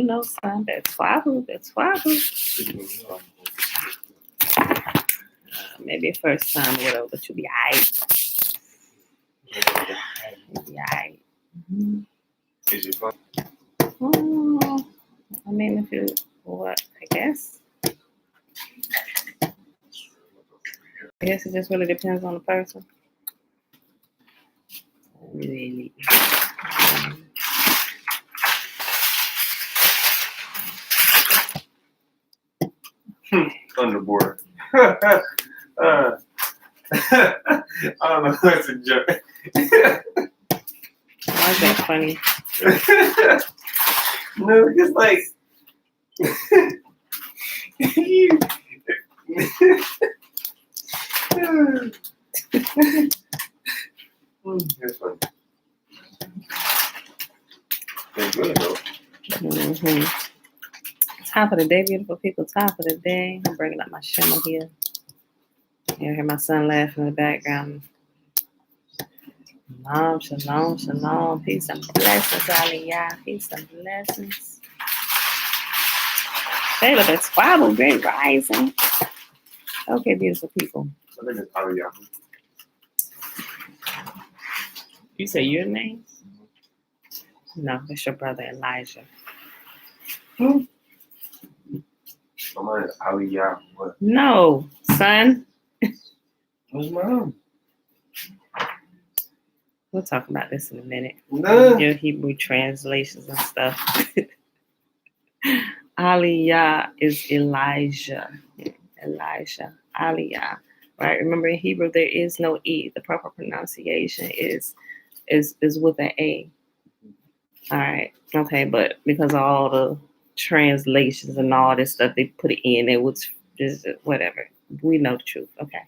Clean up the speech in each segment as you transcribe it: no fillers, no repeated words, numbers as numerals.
know, son. That's Wahu. That's Wahu. Maybe first time or whatever, but you'll be alright. You'll be alright. Mm-hmm. Is it fun? I mean, if you, what, I guess. I guess it just really depends on the person. Really. Thunderboard. I don't know if that's a joke. Why is that funny? No, it's like that's funny. They're good though. Mm-hmm. Top of the day, beautiful people. Top of the day. I'm bringing up my shimmer here. You hear my son laughing in the background. Shalom, shalom, shalom. Peace and blessings, Aliyah. Peace and blessings. Caleb, it's Bible, great rising. Okay, beautiful people. I think it's AUDIOBOOK. You say your name? No, it's your brother Elijah. Mine is AUDIOBOOK. What? No, son. What's mine? We'll talk about this in a minute. No. Your Hebrew translations and stuff. Aliyah is Elijah. Elijah. Aliyah. Right? Remember in Hebrew there is no E. The proper pronunciation is with an A. All right. Okay, but because of all the translations and all this stuff they put it in, it was just whatever. We know the truth. Okay.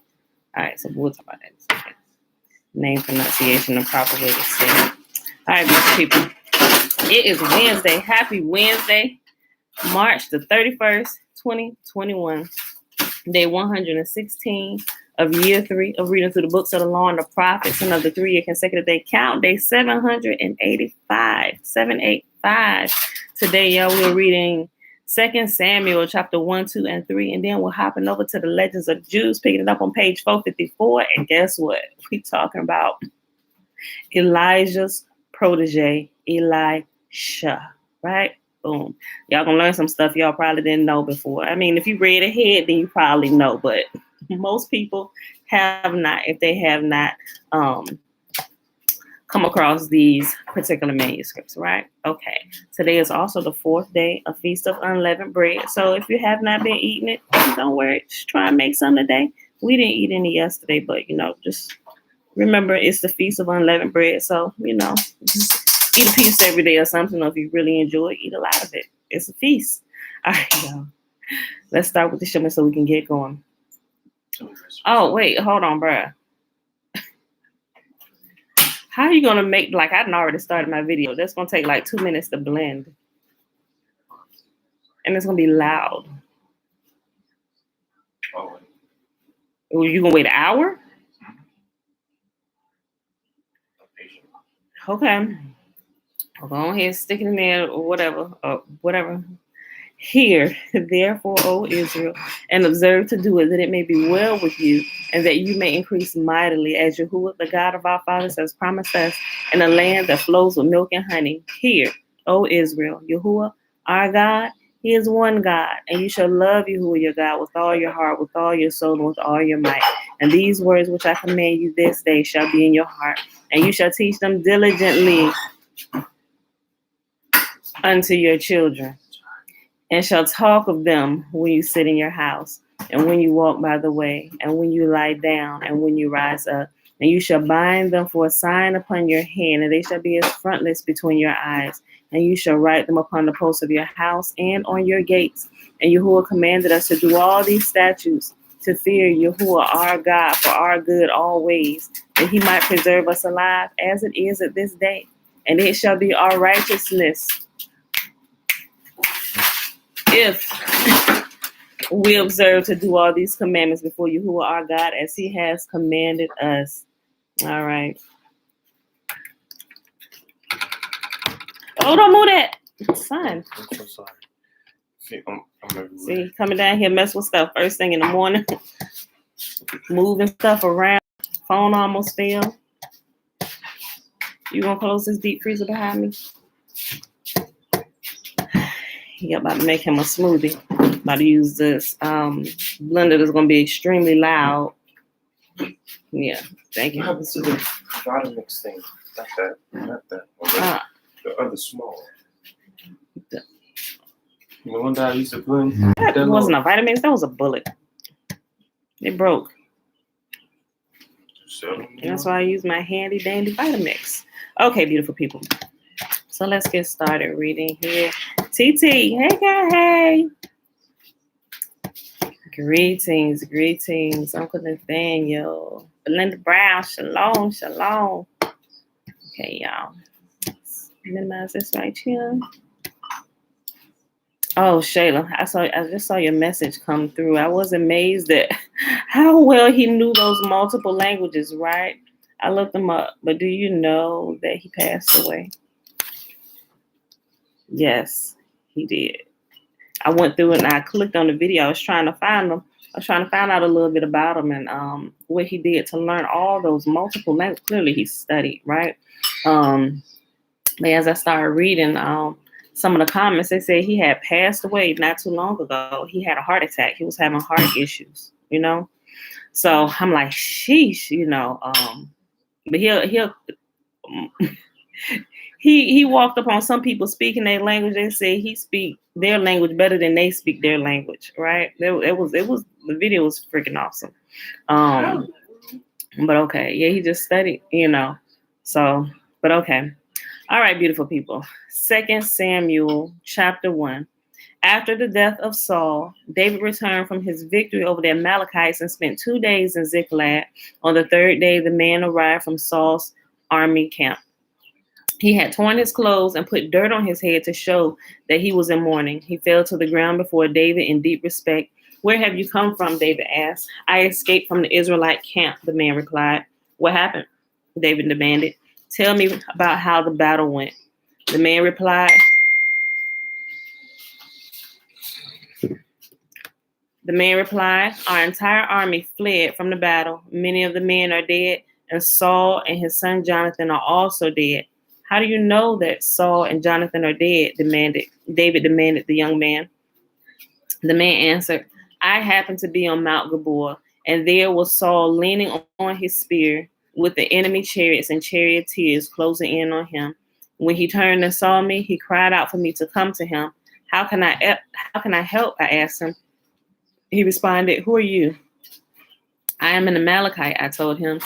All right, so we'll talk about that in a second. Name pronunciation, the proper way to say it. All right, beautiful people. It is Wednesday. Happy Wednesday, March the 31st, 2021. Day 116 of year 3 of reading through the books of the law and the prophets and of the 3-year consecutive day count. Day 785. 785. Today, y'all, we're reading 2 Samuel chapter 1, 2, and 3. And then we're hopping over to the Legends of Jews, picking it up on page 454. And guess what? We're talking about Elijah's protege, Elisha, right? Boom. Y'all gonna learn some stuff y'all probably didn't know before. I mean, if you read ahead, then you probably know, but most people have not, if they have not come across these particular manuscripts, right? Okay. Today is also the 4th day of Feast of Unleavened Bread. So if you have not been eating it, don't worry. Just try and make some today. We didn't eat any yesterday, but, just remember it's the Feast of Unleavened Bread. So, just eat a piece every day or something. Or if you really enjoy it, eat a lot of it. It's a feast. All right, y'all. Let's start with the shimmer so we can get going. Oh, wait. Hold on, bruh. How are you going to make, I done already started my video. That's going to take 2 minutes to blend. And it's going to be loud. Oh. You going to wait an hour? Okay. I'll go ahead, stick it in there or whatever. Hear, therefore, O Israel, and observe to do it, that it may be well with you, and that you may increase mightily, as Yahuah, the God of our fathers, has promised us, in a land that flows with milk and honey. Hear, O Israel, Yahuah, our God, He is one God, and you shall love Yahuah your God with all your heart, with all your soul, and with all your might. And these words which I command you this day shall be in your heart, and you shall teach them diligently unto your children, and shall talk of them when you sit in your house, and when you walk by the way, and when you lie down, and when you rise up. And you shall bind them for a sign upon your hand, and they shall be as frontlets between your eyes. And you shall write them upon the posts of your house and on your gates. And Yahuah commanded us to do all these statutes, to fear Yahuah our God for our good always, that He might preserve us alive as it is at this day. And it shall be our righteousness if we observe to do all these commandments before Yahuah our God, as He has commanded us. All right. Oh, don't move that. Son. I'm so sorry. See, I'm everywhere. See, coming down here, mess with stuff first thing in the morning, moving stuff around. Phone almost fell. You gonna close this deep freezer behind me? He about to make him a smoothie. About to use this blender that's gonna be extremely loud. Yeah, thank you. What happens to the Vitamix thing? Not that one. The other small. The one that I used to put in. That wasn't a Vitamix, that was a bullet. It broke. That's why I use my handy dandy Vitamix. Okay, beautiful people. So let's get started reading here. TT, hey girl, hey. Greetings, Uncle Nathaniel. Belinda Brown, shalom. Okay, y'all. Let's minimize this right here. Oh, Shayla, I just saw your message come through. I was amazed at how well he knew those multiple languages, right? I looked him up, but do you know that he passed away? Yes, he did. I went through it and I clicked on the video. I was trying to find him. I was trying to find out a little bit about him and what he did to learn all those multiple languages. Clearly, he studied, right? But as I started reading some of the comments, they said he had passed away not too long ago. He had a heart attack. He was having heart issues, you know? So I'm like, sheesh, you know. But he walked up on some people speaking their language. They say he speak their language better than they speak their language, right? It was the video was freaking awesome. But okay, yeah, he just studied, you know. So, but okay. All right, beautiful people. 2 Samuel chapter 1. After the death of Saul, David returned from his victory over the Amalekites and spent 2 days in Ziklag. On the third day, the man arrived from Saul's army camp. He had torn his clothes and put dirt on his head to show that he was in mourning. He fell to the ground before David in deep respect. Where have you come from? David asked. I escaped from the Israelite camp, the man replied. What happened? David demanded. Tell me about how the battle went. The man replied. Our entire army fled from the battle. Many of the men are dead, and Saul and his son Jonathan are also dead. How do you know that Saul and Jonathan are dead? David demanded the young man. The man answered, I happened to be on Mount Gilboa, and there was Saul leaning on his spear with the enemy chariots and charioteers closing in on him. When he turned and saw me, he cried out for me to come to him. How can I help? I asked him. He responded, who are you? I am an Amalekite, I told him.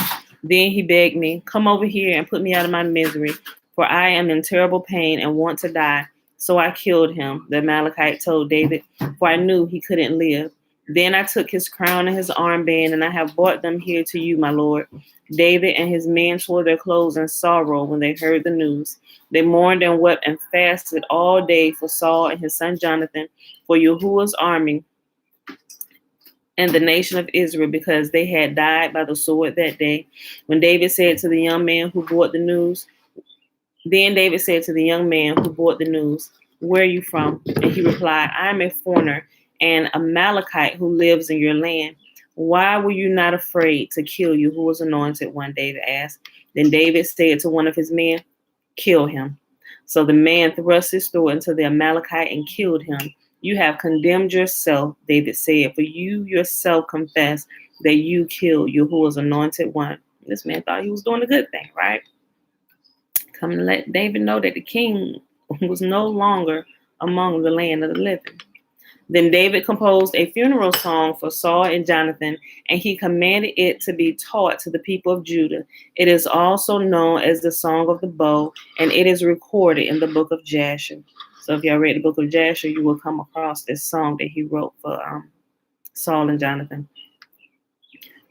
Then he begged me, come over here and put me out of my misery, for I am in terrible pain and want to die. So I killed him, the Amalekite told David, for I knew he couldn't live. Then I took his crown and his armband, and I have brought them here to you, my lord. David and his men tore their clothes in sorrow when they heard the news. They mourned and wept and fasted all day for Saul and his son Jonathan, for Yahuah's army and the nation of Israel, because they had died by the sword that day. When David said to the young man who brought the news, where are you from? And he replied, I am a foreigner and Amalekite who lives in your land. Why were you not afraid to kill you who was anointed one? David asked. Then David said to one of his men, kill him. So the man thrust his sword into the Amalekite and killed him. You have condemned yourself, David said, for you yourself confess that you killed Yahuah's anointed one. This man thought he was doing a good thing, right? Come to let David know that the king was no longer among the land of the living. Then David composed a funeral song for Saul and Jonathan, and he commanded it to be taught to the people of Judah. It is also known as the Song of the Bow, and it is recorded in the book of YAHsharEL. So if y'all read the book of YAHsharEL, you will come across this song that he wrote for Saul and Jonathan.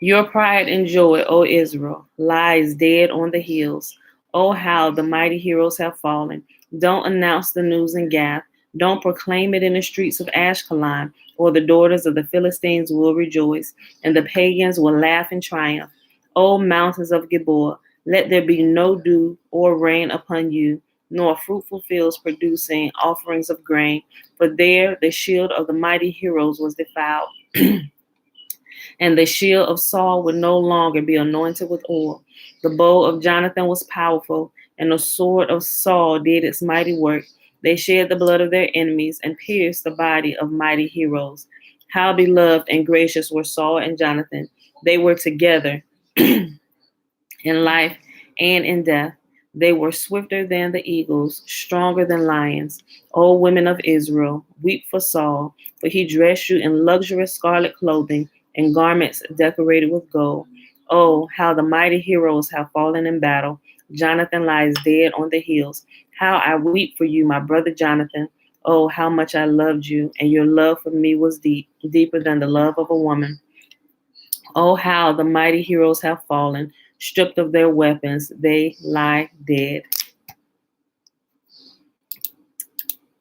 Your pride and joy, O Israel, lies dead on the hills. Oh, how the mighty heroes have fallen. Don't announce the news in Gath. Don't proclaim it in the streets of Ashkelon, or the daughters of the Philistines will rejoice, and the pagans will laugh in triumph. O mountains of Gilboa, let there be no dew or rain upon you. nor fruitful fields producing offerings of grain, for there the shield of the mighty heroes was defiled. And the shield of Saul would no longer be anointed with oil. The bow of Jonathan was powerful, and the sword of Saul did its mighty work. They shed the blood of their enemies and pierced the body of mighty heroes. How beloved and gracious were Saul and Jonathan. They were together in life and in death. They were swifter than the eagles, stronger than lions. O women of Israel, weep for Saul, for he dressed you in luxurious scarlet clothing and garments decorated with gold. Oh, how the mighty heroes have fallen in battle. Jonathan lies dead on the hills. How I weep for you, my brother Jonathan. Oh, how much I loved you, and your love for me was deep, deeper than the love of a woman. Oh, how the mighty heroes have fallen. Stripped of their weapons, they lie dead.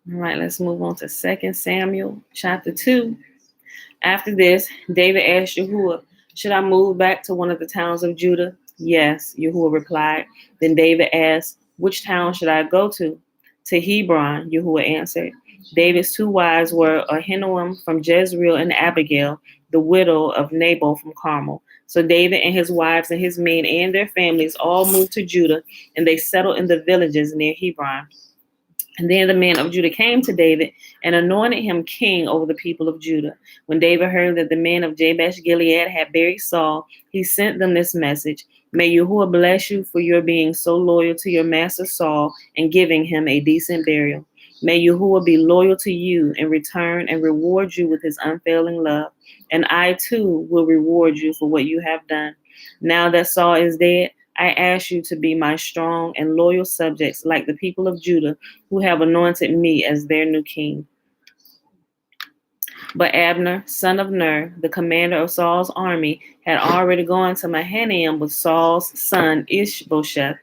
All right, let's move on to 2 Samuel chapter 2. After this, David asked Yahuah, should I move back to one of the towns of Judah? Yes, Yahuah replied. Then David asked, which town should I go to? To Hebron, Yahuah answered. David's two wives were Ahinoam from Jezreel and Abigail, the widow of Nabal from Carmel. So David and his wives and his men and their families all moved to Judah, and they settled in the villages near Hebron. And then the men of Judah came to David and anointed him king over the people of Judah. When David heard that the men of Jabesh Gilead had buried Saul, he sent them this message. May Yahuah bless you for your being so loyal to your master Saul and giving him a decent burial. May Yahuah be loyal to you in return and reward you with his unfailing love. And I too will reward you for what you have done. Now that Saul is dead, I ask you to be my strong and loyal subjects like the people of Judah who have anointed me as their new king. But Abner, son of Ner, the commander of Saul's army, had already gone to Mahanaim with Saul's son Ishbosheth.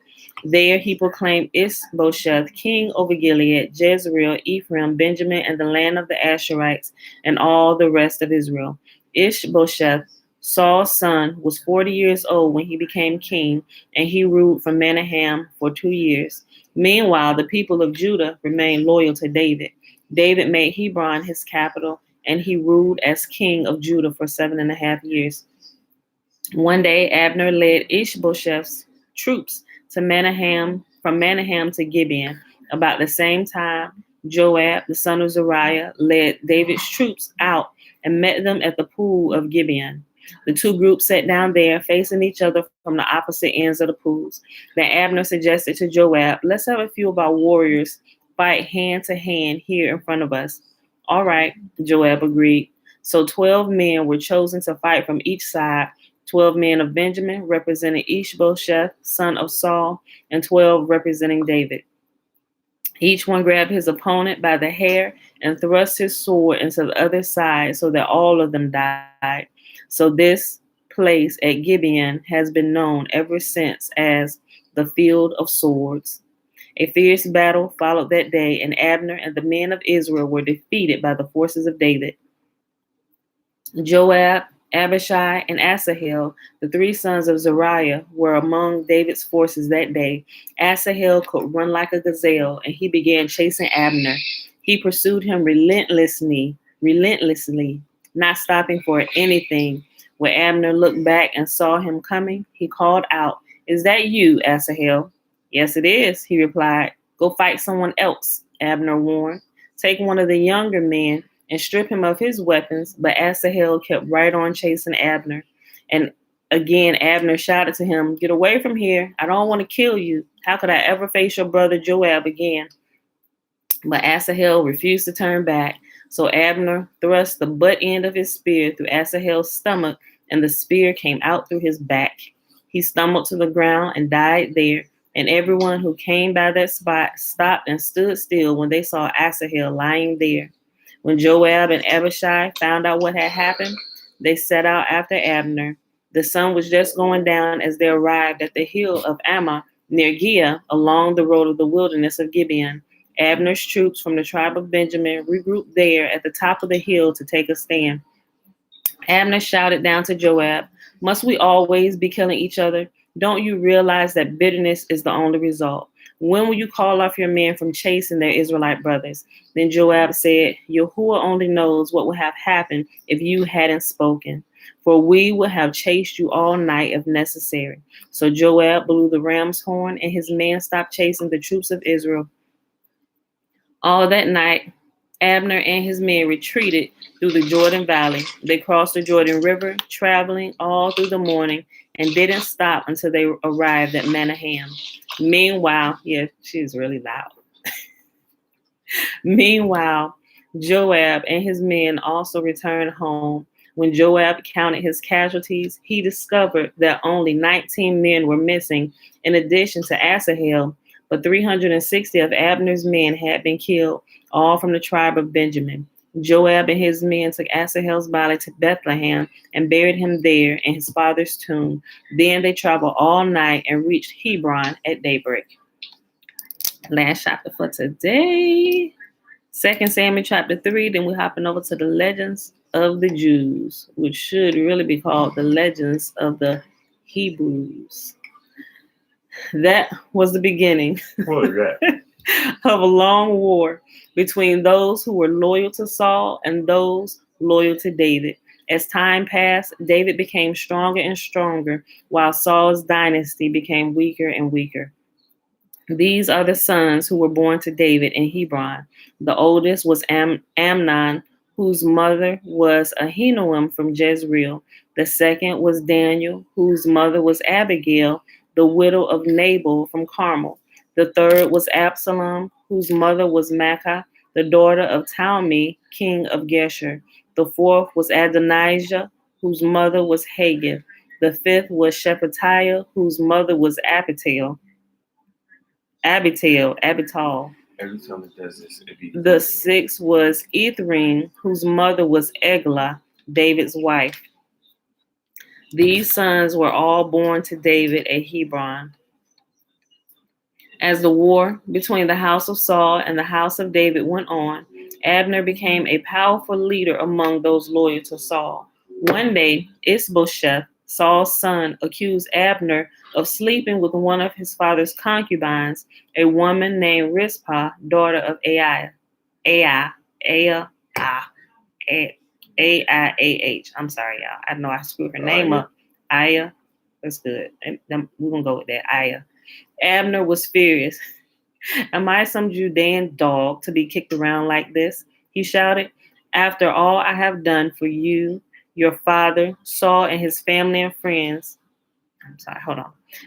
There he proclaimed Ishbosheth king over Gilead, Jezreel, Ephraim, Benjamin, and the land of the Asherites, and all the rest of Israel. Ishbosheth, Saul's son, was 40 years old when he became king, and he ruled from Mahanaim for 2 years. Meanwhile, the people of Judah remained loyal to David. David made Hebron his capital, and he ruled as king of Judah for 7.5 years. One day, Abner led Ishbosheth's troops to Mahanaim, from Mahanaim to Gibeon. About the same time, Joab, the son of Zeruiah, led David's troops out and met them at the pool of Gibeon. The two groups sat down there, facing each other from the opposite ends of the pools. Then Abner suggested to Joab, let's have a few of our warriors fight hand to hand here in front of us. All right, Joab agreed. So 12 men were chosen to fight from each side, 12 men of Benjamin representing Ishbosheth, son of Saul, and 12 representing David. Each one grabbed his opponent by the hair and thrust his sword into the other side so that all of them died. So this place at Gibeon has been known ever since as the Field of Swords. A fierce battle followed that day, and Abner and the men of Israel were defeated by the forces of David. Joab, Abishai, and Asahel, the three sons of Zeruiah, were among David's forces that day. Asahel could run like a gazelle, and he began chasing Abner. He pursued him relentlessly, not stopping for anything. When Abner looked back and saw him coming, he called out, "Is that you, Asahel?" "Yes, it is," he replied. "Go fight someone else," Abner warned. "Take one of the younger men and strip him of his weapons," but Asahel kept right on chasing Abner. And again, Abner shouted to him, "Get away from here. I don't want to kill you. How could I ever face your brother Joab again?" But Asahel refused to turn back. So Abner thrust the butt end of his spear through Asahel's stomach, and the spear came out through his back. He stumbled to the ground and died there. And everyone who came by that spot stopped and stood still when they saw Asahel lying there. When Joab and Abishai found out what had happened, they set out after Abner. The sun was just going down as they arrived at the hill of Ammah near Giah along the road of the wilderness of Gibeon. Abner's troops from the tribe of Benjamin regrouped there at the top of the hill to take a stand. Abner shouted down to Joab, "Must we always be killing each other? Don't you realize that bitterness is the only result? When will you call off your men from chasing their Israelite brothers? Then Joab said, Yahuah only knows what would have happened if you hadn't spoken, for we would have chased you all night if necessary. So Joab blew the ram's horn, and his men stopped chasing the troops of Israel. All that night, Abner and his men retreated through the Jordan Valley. They crossed the Jordan River, traveling all through the morning, and didn't stop until they arrived at Manahem. Meanwhile, yeah, she's really loud. Meanwhile, Joab and his men also returned home. When Joab counted his casualties, he discovered that only 19 men were missing, in addition to Asahel, but 360 of Abner's men had been killed, all from the tribe of Benjamin. Joab and his men took Asahel's body to Bethlehem and buried him there in his father's tomb. Then they traveled all night and reached Hebron at daybreak. Last chapter for today. 2 Samuel chapter 3, then we're hopping over to the Legends of the Jews, which should really be called the Legends of the Hebrews. That was the beginning of a long war between those who were loyal to Saul and those loyal to David. As time passed, David became stronger and stronger, while Saul's dynasty became weaker and weaker. These are the sons who were born to David in Hebron. The oldest was Amnon, whose mother was Ahinoam from Jezreel. The second was Daniel, whose mother was Abigail, the widow of Nabal from Carmel. The third was Absalom, whose mother was Maacah, the daughter of Talmi, king of Geshur. The fourth was Adonijah, whose mother was Haggith. The fifth was Shephatiah, whose mother was Abital. Every time it does this, the sixth was Ithream, whose mother was Eglah, David's wife. These sons were all born to David at Hebron. As the war between the house of Saul and the house of David went on, Abner became a powerful leader among those loyal to Saul. One day, Ishbosheth, Saul's son, accused Abner of sleeping with one of his father's concubines, a woman named Rizpah, daughter of Aiah. I'm sorry, y'all. I know I screwed her name up. Aiah. That's good. We're going to go with that. Aiah. Abner was furious. Am I some Judean dog to be kicked around like this? He shouted. After all I have done for you, your father, Saul, and his family and friends.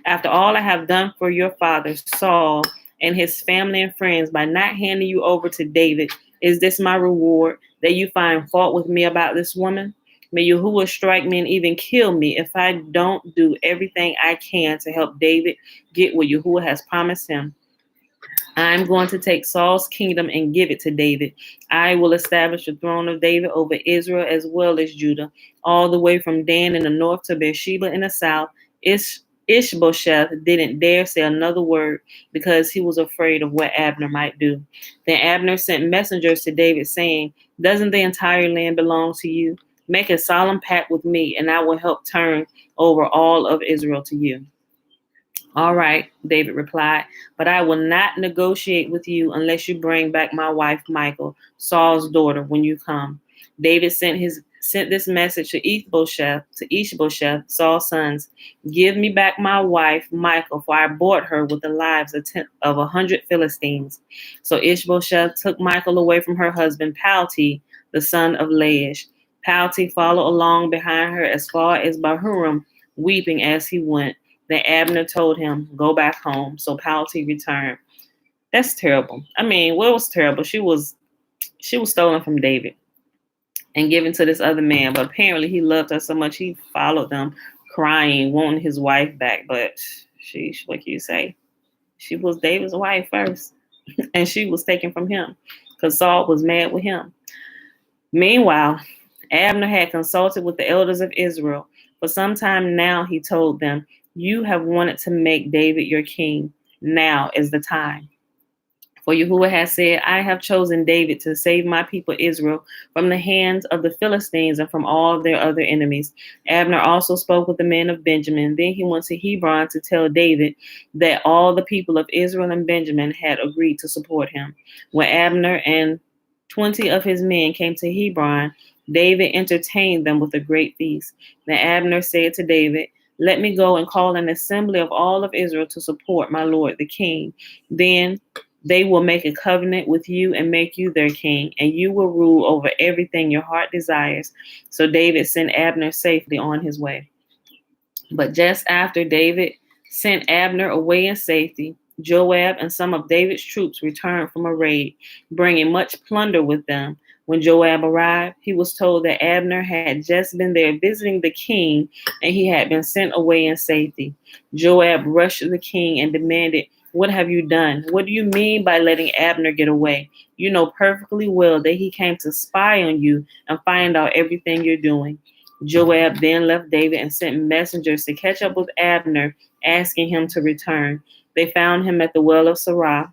After all I have done for your father, Saul, and his family and friends by not handing you over to David, is this my reward, that you find fault with me about this woman? May Yahuah strike me and even kill me if I don't do everything I can to help David get what Yahuah has promised him. I'm going to take Saul's kingdom and give it to David. I will establish the throne of David over Israel as well as Judah, all the way from Dan in the north to Beersheba in the south. Ishbosheth didn't dare say another word because he was afraid of what Abner might do. Then Abner sent messengers to David saying, doesn't the entire land belong to you? Make a solemn pact with me, and I will help turn over all of Israel to you. All right, David replied, but I will not negotiate with you unless you bring back my wife, Michal, Saul's daughter, when you come. David sent this message to Ishbosheth, Saul's sons. Give me back my wife, Michal, for I bought her with the lives of 100 Philistines. So Ishbosheth took Michal away from her husband, Palti, the son of Laish. Palti followed along behind her as far as Bahurim, weeping as he went. Then Abner told him, go back home. So Palti returned. That's terrible. I mean, what was terrible? She was stolen from David and given to this other man. But apparently he loved her so much he followed them, crying, wanting his wife back. But what can you say? She was David's wife first. And she was taken from him because Saul was mad with him. Meanwhile, Abner had consulted with the elders of Israel. For some time now, he told them, you have wanted to make David your king. Now is the time. For Yahuah has said, I have chosen David to save my people Israel from the hands of the Philistines and from all their other enemies. Abner also spoke with the men of Benjamin. Then he went to Hebron to tell David that all the people of Israel and Benjamin had agreed to support him. When Abner and 20 of his men came to Hebron, David entertained them with a great feast. Then Abner said to David, let me go and call an assembly of all of Israel to support my lord the king. Then they will make a covenant with you and make you their king, and you will rule over everything your heart desires. So David sent Abner safely on his way. But just after David sent Abner away in safety, Joab and some of David's troops returned from a raid, bringing much plunder with them. When Joab arrived, he was told that Abner had just been there visiting the king, and he had been sent away in safety. Joab rushed to the king and demanded, what have you done? What do you mean by letting Abner get away? You know perfectly well that he came to spy on you and find out everything you're doing. Joab then left David and sent messengers to catch up with Abner, asking him to return. They found him at the well of Sarah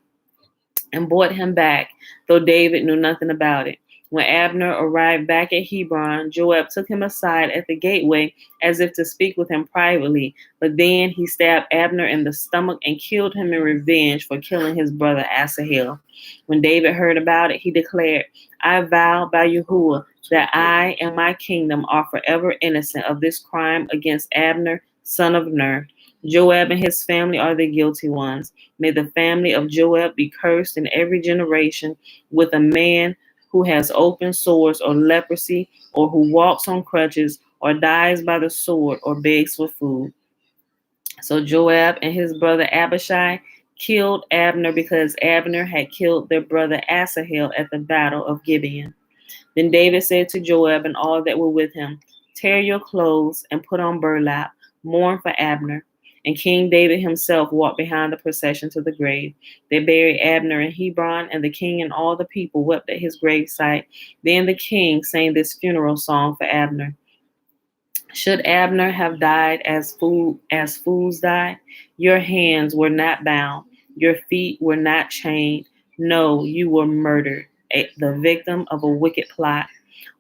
and brought him back, though David knew nothing about it. When Abner arrived back at Hebron, Joab took him aside at the gateway as if to speak with him privately, but then he stabbed Abner in the stomach and killed him in revenge for killing his brother Asahel. When David heard about it, he declared, I vow by Yahuah that I and my kingdom are forever innocent of this crime against Abner, son of Ner. Joab and his family are the guilty ones. May the family of Joab be cursed in every generation with a man who has open sores or leprosy, or who walks on crutches, or dies by the sword, or begs for food. So Joab and his brother Abishai killed Abner because Abner had killed their brother Asahel at the battle of Gibeon. Then David said to Joab and all that were with him, tear your clothes and put on burlap, mourn for Abner. And King David himself walked behind the procession to the grave. They buried Abner in Hebron, and the king and all the people wept at his gravesite. Then the king sang this funeral song for Abner. Should Abner have died as fools die? Your hands were not bound, your feet were not chained. No, you were murdered, the victim of a wicked plot.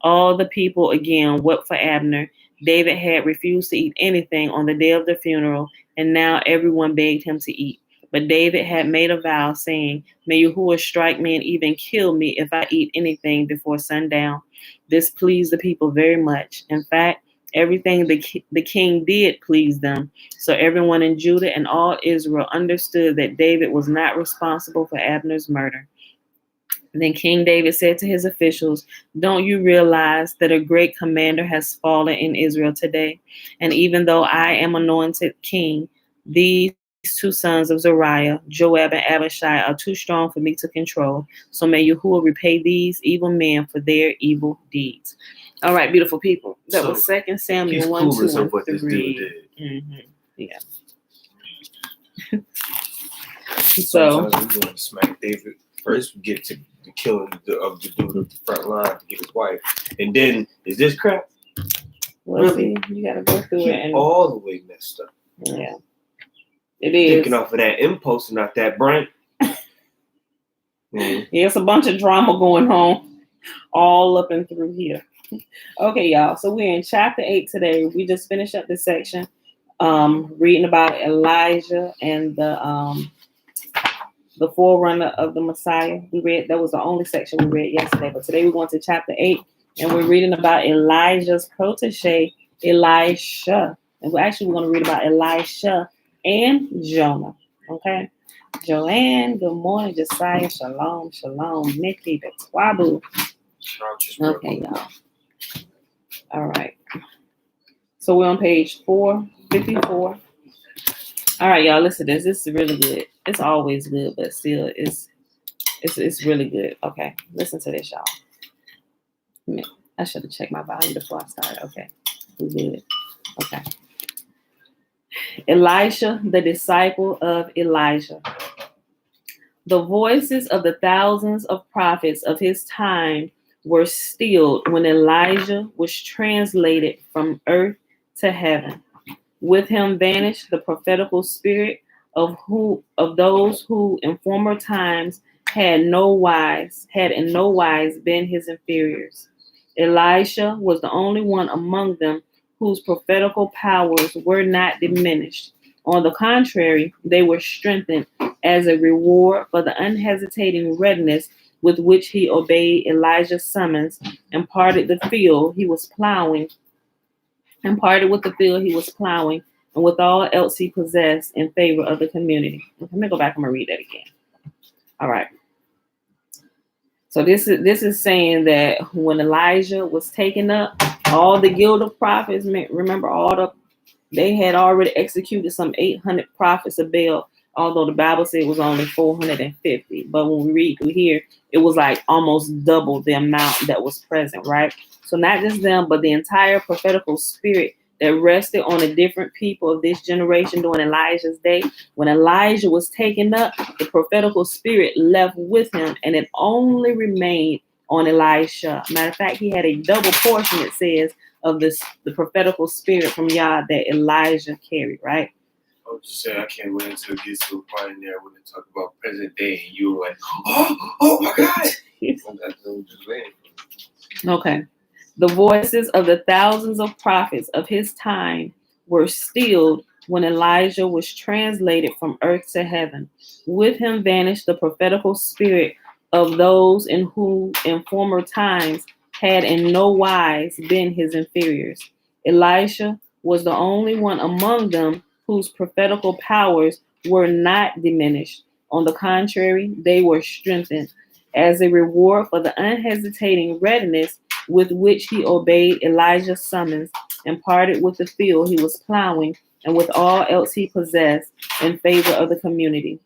All the people again wept for Abner. David had refused to eat anything on the day of the funeral, and now everyone begged him to eat. But David had made a vow, saying, may Yahuah strike me and even kill me if I eat anything before sundown. This pleased the people very much. In fact, everything the king did pleased them. So everyone in Judah and all Israel understood that David was not responsible for Abner's murder. Then King David said to his officials, don't you realize that a great commander has fallen in Israel today? And even though I am anointed king, these two sons of Zeruiah, Joab and Abishai, are too strong for me to control. So may Yahuah repay these evil men for their evil deeds. All right, beautiful people. That was 2 Samuel 1, 2, and 3. Mm-hmm. Yeah. So sometimes we want to smack David first. We get to the killing of the dude at the front line to get his wife, and then is this crap? Well, really? See, you gotta go through it and all the way messed up. Yeah, it is. Thinking off of that impulse and not that brain. Yeah, it's a bunch of drama going on all up and through here. Okay, y'all. So we're in chapter 8 today. We just finished up this section, reading about Elijah and the forerunner of the Messiah. We read that was the only section we read yesterday, but today we went to chapter 8, and we're reading about Elijah's protege, Elisha. And we're going to read about Elisha and Jonah. Okay. Joanne, good morning. Josiah, shalom, shalom. Nikki, the Twabu. Okay, y'all. All right. So we're on page 454. All right, y'all. Listen to this. This is really good. It's always good, but still, it's really good. Okay, listen to this, y'all. I should have checked my volume before I started. Okay, we good. Okay. Elisha, the disciple of Elijah. The voices of the thousands of prophets of his time were stilled when Elijah was translated from earth to heaven. With him vanished the prophetical spirit of those who in former times had in no wise been his inferiors. Elisha was the only one among them whose prophetical powers were not diminished. On the contrary, they were strengthened as a reward for the unhesitating readiness with which he obeyed Elijah's summons and parted the field he was plowing, and with all else he possessed in favor of the community. Let me go back. I'm gonna read that again. All right. So this is saying that when Elijah was taken up, all the guild of prophets, remember they had already executed some 800 prophets of Baal, although the Bible said it was only 450. But when we read through here, it was like almost double the amount that was present, right? So not just them, but the entire prophetical spirit that rested on the different people of this generation during Elijah's day. When Elijah was taken up, the prophetical spirit left with him, and it only remained on Elisha. Matter of fact, he had a double portion, it says, of the prophetical spirit from Yah that Elijah carried, right? I was just saying, I can't wait until it gets to a point in there when they talk about present day, and you were like, oh my God. Okay. The voices of the thousands of prophets of his time were stilled when Elijah was translated from earth to heaven. With him vanished the prophetical spirit of those in whom in former times had in no wise been his inferiors. Elisha was the only one among them whose prophetical powers were not diminished. On the contrary, they were strengthened as a reward for the unhesitating readiness with which he obeyed Elijah's summons and parted with the field he was plowing and with all else he possessed in favor of the community.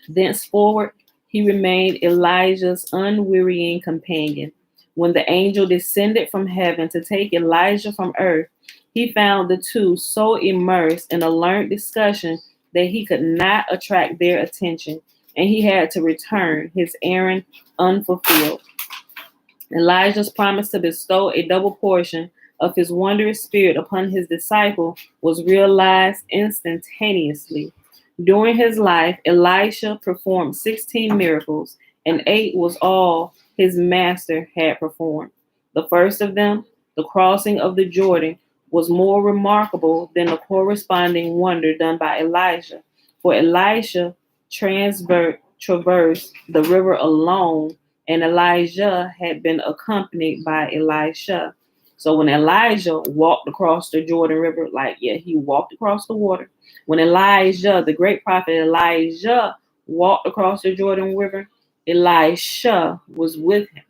Thenceforward, he remained Elijah's unwearying companion. When the angel descended from heaven to take Elijah from earth, he found the two so immersed in a learned discussion that he could not attract their attention, and he had to return his errand unfulfilled. Elijah's promise to bestow a double portion of his wondrous spirit upon his disciple was realized instantaneously. During his life, Elisha performed 16 miracles, and 8 was all his master had performed. The first of them, the crossing of the Jordan, was more remarkable than the corresponding wonder done by Elijah. For Elisha traversed the river alone, and Elijah had been accompanied by Elisha. So when Elijah walked across the Jordan River, he walked across the water. When Elijah, the great prophet Elijah, walked across the Jordan River, Elisha was with him.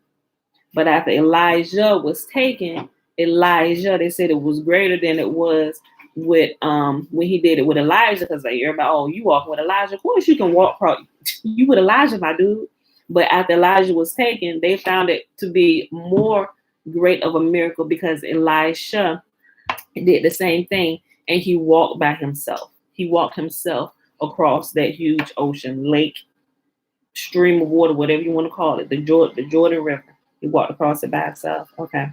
But after Elijah was taken, Elijah, they said it was greater than it was with when he did it with Elijah, because everybody, you walking with Elijah. Of course you can walk across. You with Elijah, my dude. But after Elijah was taken, they found it to be more great of a miracle because Elisha did the same thing, and he walked by himself. He walked himself across that huge ocean, lake, stream of water, whatever you want to call it, the Jordan River. He walked across it by himself. Okay.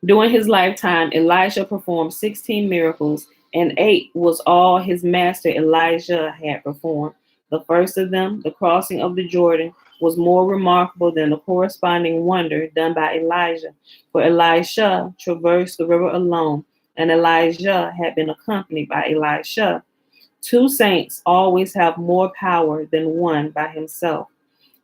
During his lifetime, Elisha performed 16 miracles, and 8 was all his master Elijah had performed. The first of them, the crossing of the Jordan, was more remarkable than the corresponding wonder done by Elijah. For Elisha traversed the river alone, and Elijah had been accompanied by Elisha. 2 saints always have more power than one by himself.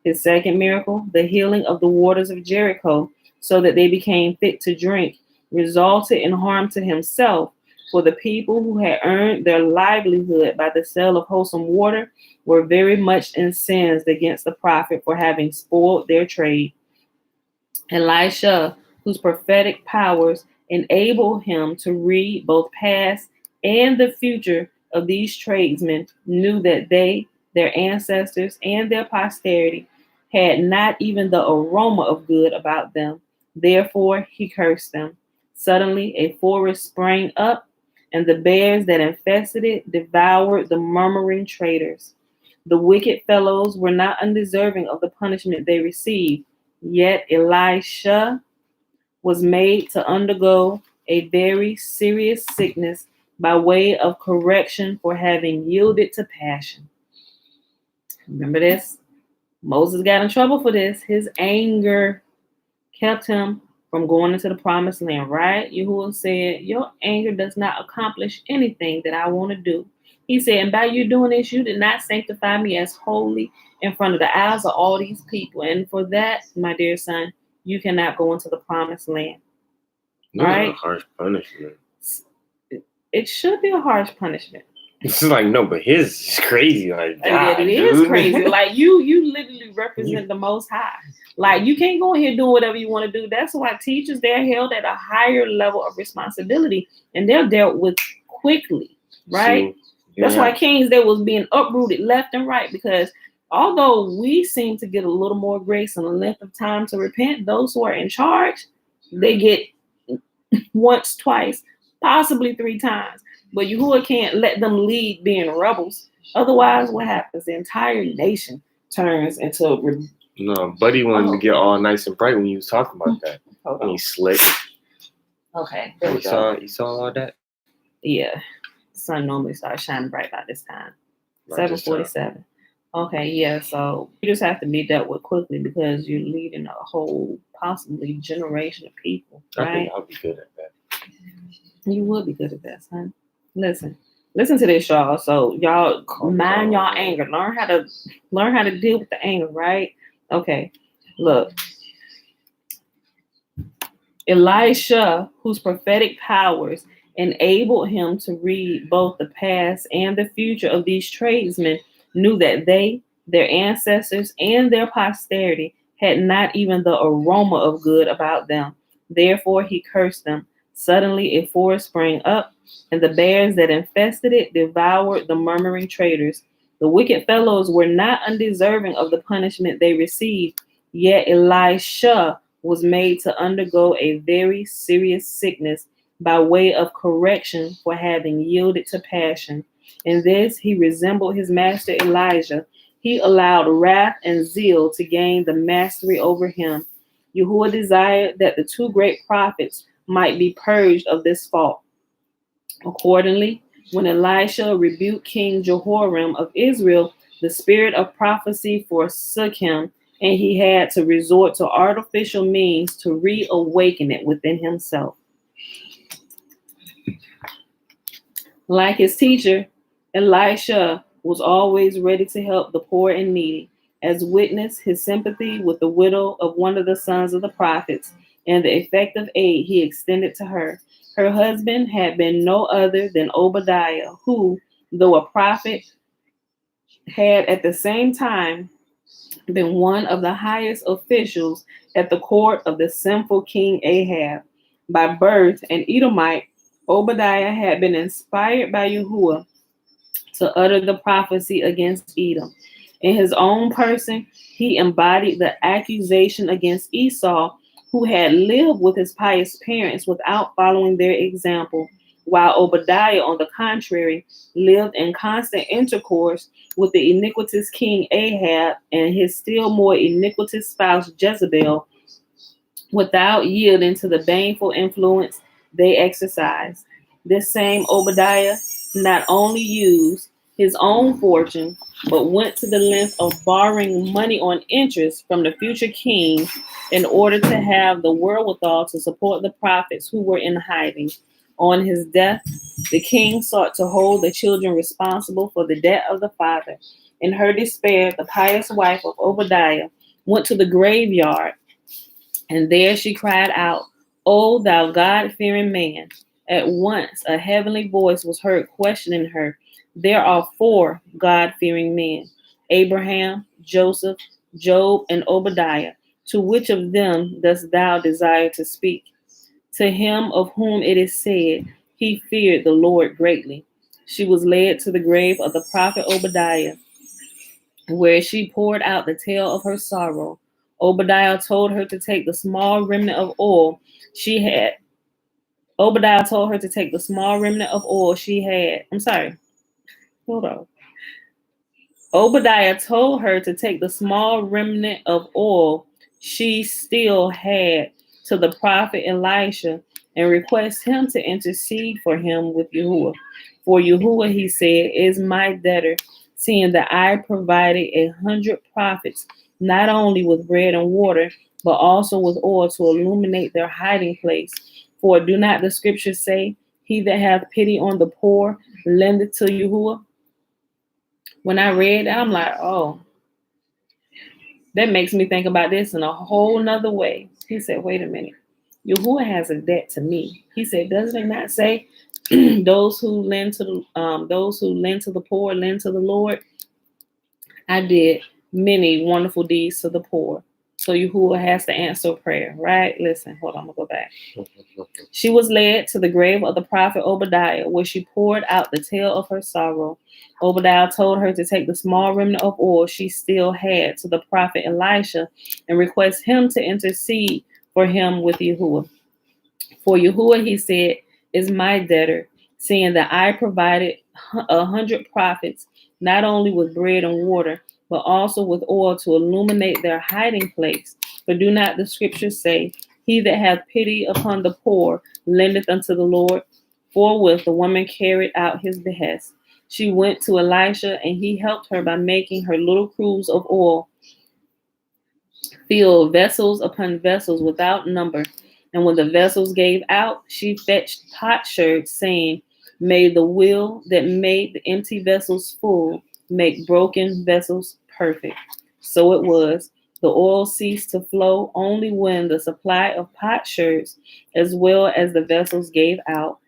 His second miracle, the healing of the waters of Jericho, so that they became fit to drink, resulted in harm to himself, for the people who had earned their livelihood by the sale of wholesome water were very much incensed against the prophet for having spoiled their trade. Elisha, whose prophetic powers enabled him to read both past and the future of these tradesmen, knew that they, their ancestors, and their posterity had not even the aroma of good about them. Therefore, he cursed them. Suddenly, a forest sprang up, and the bears that infested it devoured the murmuring traders. The wicked fellows were not undeserving of the punishment they received. Yet Elisha was made to undergo a very serious sickness by way of correction for having yielded to passion. Remember this? Moses got in trouble for this. His anger kept him from going into the promised land, right? Yahuah said, your anger does not accomplish anything that I want to do. He said, and by you doing this, you did not sanctify me as holy in front of the eyes of all these people. And for that, my dear son, you cannot go into the promised land. Not right? a harsh punishment. It should be a harsh punishment. It's like, no, but his is crazy. Like, God, yeah, it dude. is crazy. Like you literally represent the Most High. Like you can't go in here doing whatever you want to do. That's why teachers, they're held at a higher level of responsibility, and they're dealt with quickly, right? That's why kings, they was being uprooted left and right, because although we seem to get a little more grace and a length of time to repent, those who are in charge, they get once, twice, possibly 3 times. But Yahuah can't let them lead being rebels. Otherwise, what happens? The entire nation turns into... No, Buddy wanted to get all nice and bright when you was talking about that. Hold on. He slick. Okay. You saw all that? Yeah. The sun normally starts shining bright by this time. 7:47. Okay, yeah. So you just have to be dealt with quickly because you're leading a whole, possibly, generation of people. Right? I think I'll be good at that. You would be good at that, son. Listen to this, y'all. So y'all mind y'all anger. Learn how to deal with the anger, right? Okay. Look. Elisha, whose prophetic powers enabled him to read both the past and the future of these tradesmen, knew that they, their ancestors, and their posterity had not even the aroma of good about them. Therefore he cursed them. Suddenly a forest sprang up, and the bears that infested it devoured the murmuring traders. The wicked fellows were not undeserving of the punishment they received, yet Elisha was made to undergo a very serious sickness by way of correction for having yielded to passion. In this, he resembled his master Elijah. He allowed wrath and zeal to gain the mastery over him. Yahuah desired that the 2 great prophets might be purged of this fault. Accordingly, when Elisha rebuked King Jehoram of Israel, the spirit of prophecy forsook him, and he had to resort to artificial means to reawaken it within himself. Like his teacher, Elisha was always ready to help the poor and needy, as witness his sympathy with the widow of one of the sons of the prophets and the effective aid he extended to her. Her husband had been no other than Obadiah, who, though a prophet, had at the same time been one of the highest officials at the court of the sinful King Ahab. By birth an Edomite, Obadiah had been inspired by Yahuah to utter the prophecy against Edom. In his own person, he embodied the accusation against Esau, who had lived with his pious parents without following their example, while Obadiah, on the contrary, lived in constant intercourse with the iniquitous king Ahab and his still more iniquitous spouse Jezebel, without yielding to the baneful influence they exercised. This same Obadiah not only used his own fortune, but went to the length of borrowing money on interest from the future king in order to have the wherewithal to support the prophets who were in hiding. On his death, the king sought to hold the children responsible for the debt of the father. In her despair, the pious wife of Obadiah went to the graveyard, and there she cried out, "O thou God-fearing man." At once a heavenly voice was heard questioning her. There are 4 God-fearing men, Abraham, Joseph, Job, and Obadiah. To which of them dost thou desire to speak? To him of whom it is said, he feared the Lord greatly. She was led to the grave of the prophet Obadiah, where she poured out the tale of her sorrow. Obadiah told her to take the small remnant of oil she had. Obadiah told her to take the small remnant of oil she had. Obadiah told her to take the small remnant of oil she still had to the prophet Elisha and request him to intercede for him with Yahuah. For Yahuah, he said, is my debtor, seeing that I provided 100 prophets not only with bread and water, but also with oil to illuminate their hiding place. For do not the scriptures say, he that hath pity on the poor lendeth to Yahuah? When I read that, I'm like, oh, that makes me think about this in a whole nother way. He said, wait a minute. Yahuah has a debt to me. He said, doesn't it not say those who lend to the poor lend to the Lord? I did many wonderful deeds to the poor. So Yahuah has to answer prayer, right? Listen, hold on, I'm gonna go back. She was led to the grave of the prophet Obadiah, where she poured out the tale of her sorrow. Obadiah told her to take the small remnant of oil she still had to the prophet Elisha and request him to intercede for him with Yahuah. For Yahuah, he said, is my debtor, seeing that I provided 100 prophets, not only with bread and water, but also with oil to illuminate their hiding place. For do not the scriptures say, he that hath pity upon the poor lendeth unto the Lord? Forthwith the woman carried out his behest. She went to Elisha, and he helped her by making her little cruse of oil fill vessels upon vessels without number. And when the vessels gave out, she fetched potsherds, saying, may the will that made the empty vessels full make broken vessels perfect. So it was. The oil ceased to flow only when the supply of potsherds, as well as the vessels, gave out.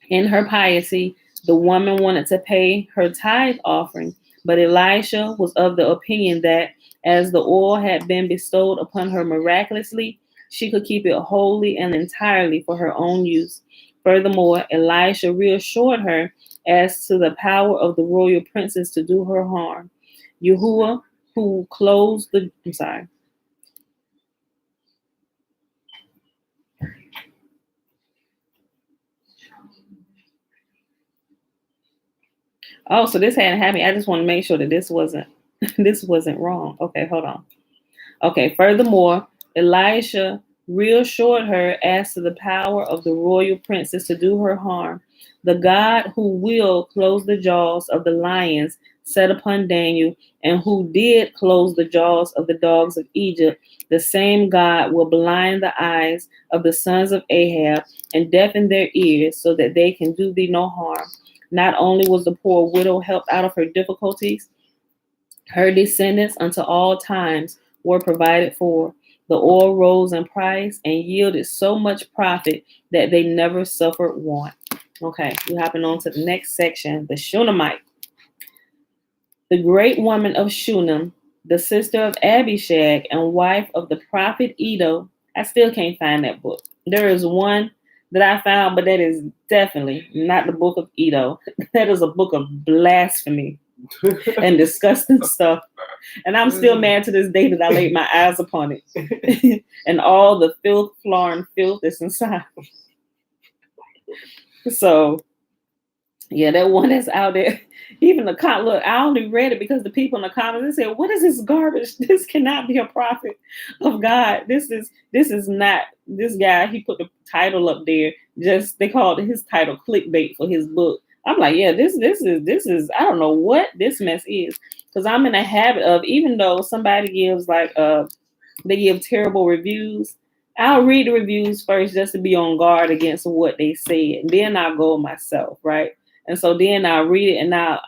In her piety, the woman wanted to pay her tithe offering, but Elisha was of the opinion that as the oil had been bestowed upon her miraculously, she could keep it wholly and entirely for her own use. Furthermore, Elisha reassured her as to the power of the royal princess to do her harm. Yahuah, who closed the Oh, so this hadn't happened. I just want to make sure that this wasn't wrong. Okay, hold on. Okay, furthermore, Elisha reassured her as to the power of the royal princess to do her harm. The God who will close the jaws of the lions set upon Daniel, and who did close the jaws of the dogs of Egypt, the same God will blind the eyes of the sons of Ahab and deafen their ears so that they can do thee no harm. Not only was the poor widow helped out of her difficulties, her descendants unto all times were provided for. The oil rose in price and yielded so much profit that they never suffered want. Okay, we're hopping on to the next section, the Shunammite. The great woman of Shunem, the sister of Abishag and wife of the prophet Iddo. I still can't find that book. There is one that I found, but that is definitely not the book of Iddo. That is a book of blasphemy and disgusting stuff. And I'm still mad to this day that I laid my eyes upon it. And all the filth, floor, and filth that's inside. So, yeah, that one is out there. Even the look, I only read it because the people in the comments, they said, what is this garbage? This cannot be a prophet of God. This is not this guy. He put the title up there. Just they called his title clickbait for his book. I'm like, yeah, this is I don't know what this mess is. Because I'm in a habit of, even though somebody gives they give terrible reviews, I'll read the reviews first just to be on guard against what they say, and then I'll go myself, right? And so then I read it, and now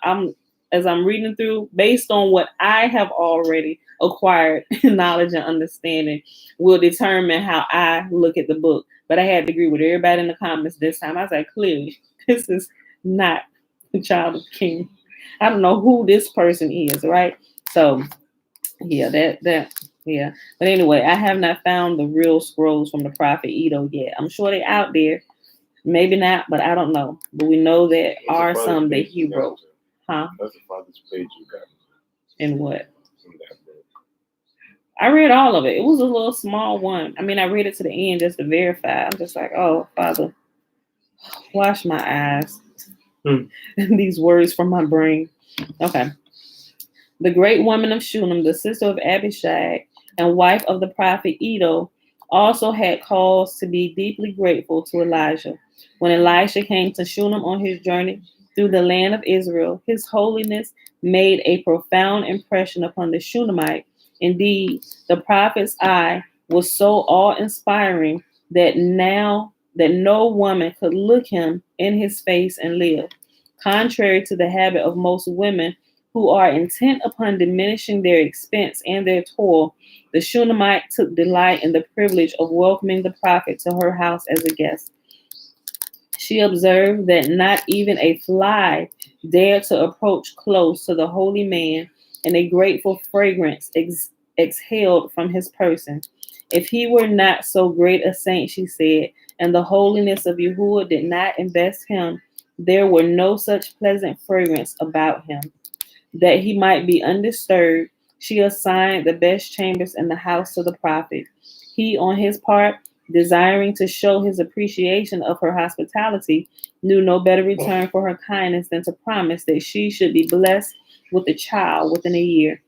as I'm reading through, based on what I have already acquired knowledge and understanding, will determine how I look at the book. But I had to agree with everybody in the comments this time. I was like, clearly, this is not the child of the king. I don't know who this person is, right? So, yeah, yeah. But anyway, I have not found the real scrolls from the prophet Iddo yet. I'm sure they're out there. Maybe not, but I don't know. But we know that are some that he wrote. Huh? That's the farthest page you got. In what? In that book. I read all of it. It was a little small one. I mean, I read it to the end just to verify. I'm just like, oh, Father, wash my eyes. These words from my brain. Okay. The great woman of Shunem, the sister of Abishag and wife of the prophet Iddo, also had cause to be deeply grateful to Elijah. When Elisha came to Shunem on his journey through the land of Israel, his holiness made a profound impression upon the Shunammite, Indeed, the prophet's eye was so awe-inspiring that no woman could look him in his face and live. Contrary to the habit of most women who are intent upon diminishing their expense and their toil, the Shunammite took delight in the privilege of welcoming the prophet to her house as a guest. She observed that not even a fly dared to approach close to the holy man, and a grateful fragrance exhaled from his person. If he were not so great a saint, she said, and the holiness of Yahuah did not invest him, there were no such pleasant fragrance about him. That he might be undisturbed, she assigned the best chambers in the house to the prophet. He, on his part, desiring to show his appreciation of her hospitality, knew no better return for her kindness than to promise that she should be blessed with a child within a year.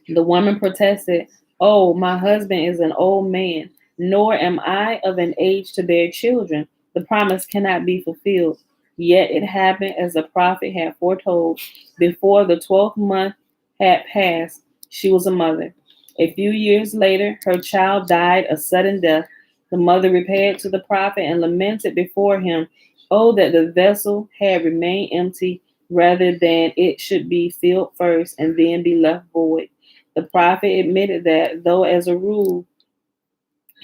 The woman protested, "Oh, my husband is an old man, nor am I of an age to bear children. The promise cannot be fulfilled." Yet it happened as the prophet had foretold. Before the 12th month had passed, she was a mother. A few years later, her child died a sudden death. The mother repaired to the prophet and lamented before him, "Oh, that the vessel had remained empty rather than it should be filled first and then be left void." The prophet admitted that, though as a rule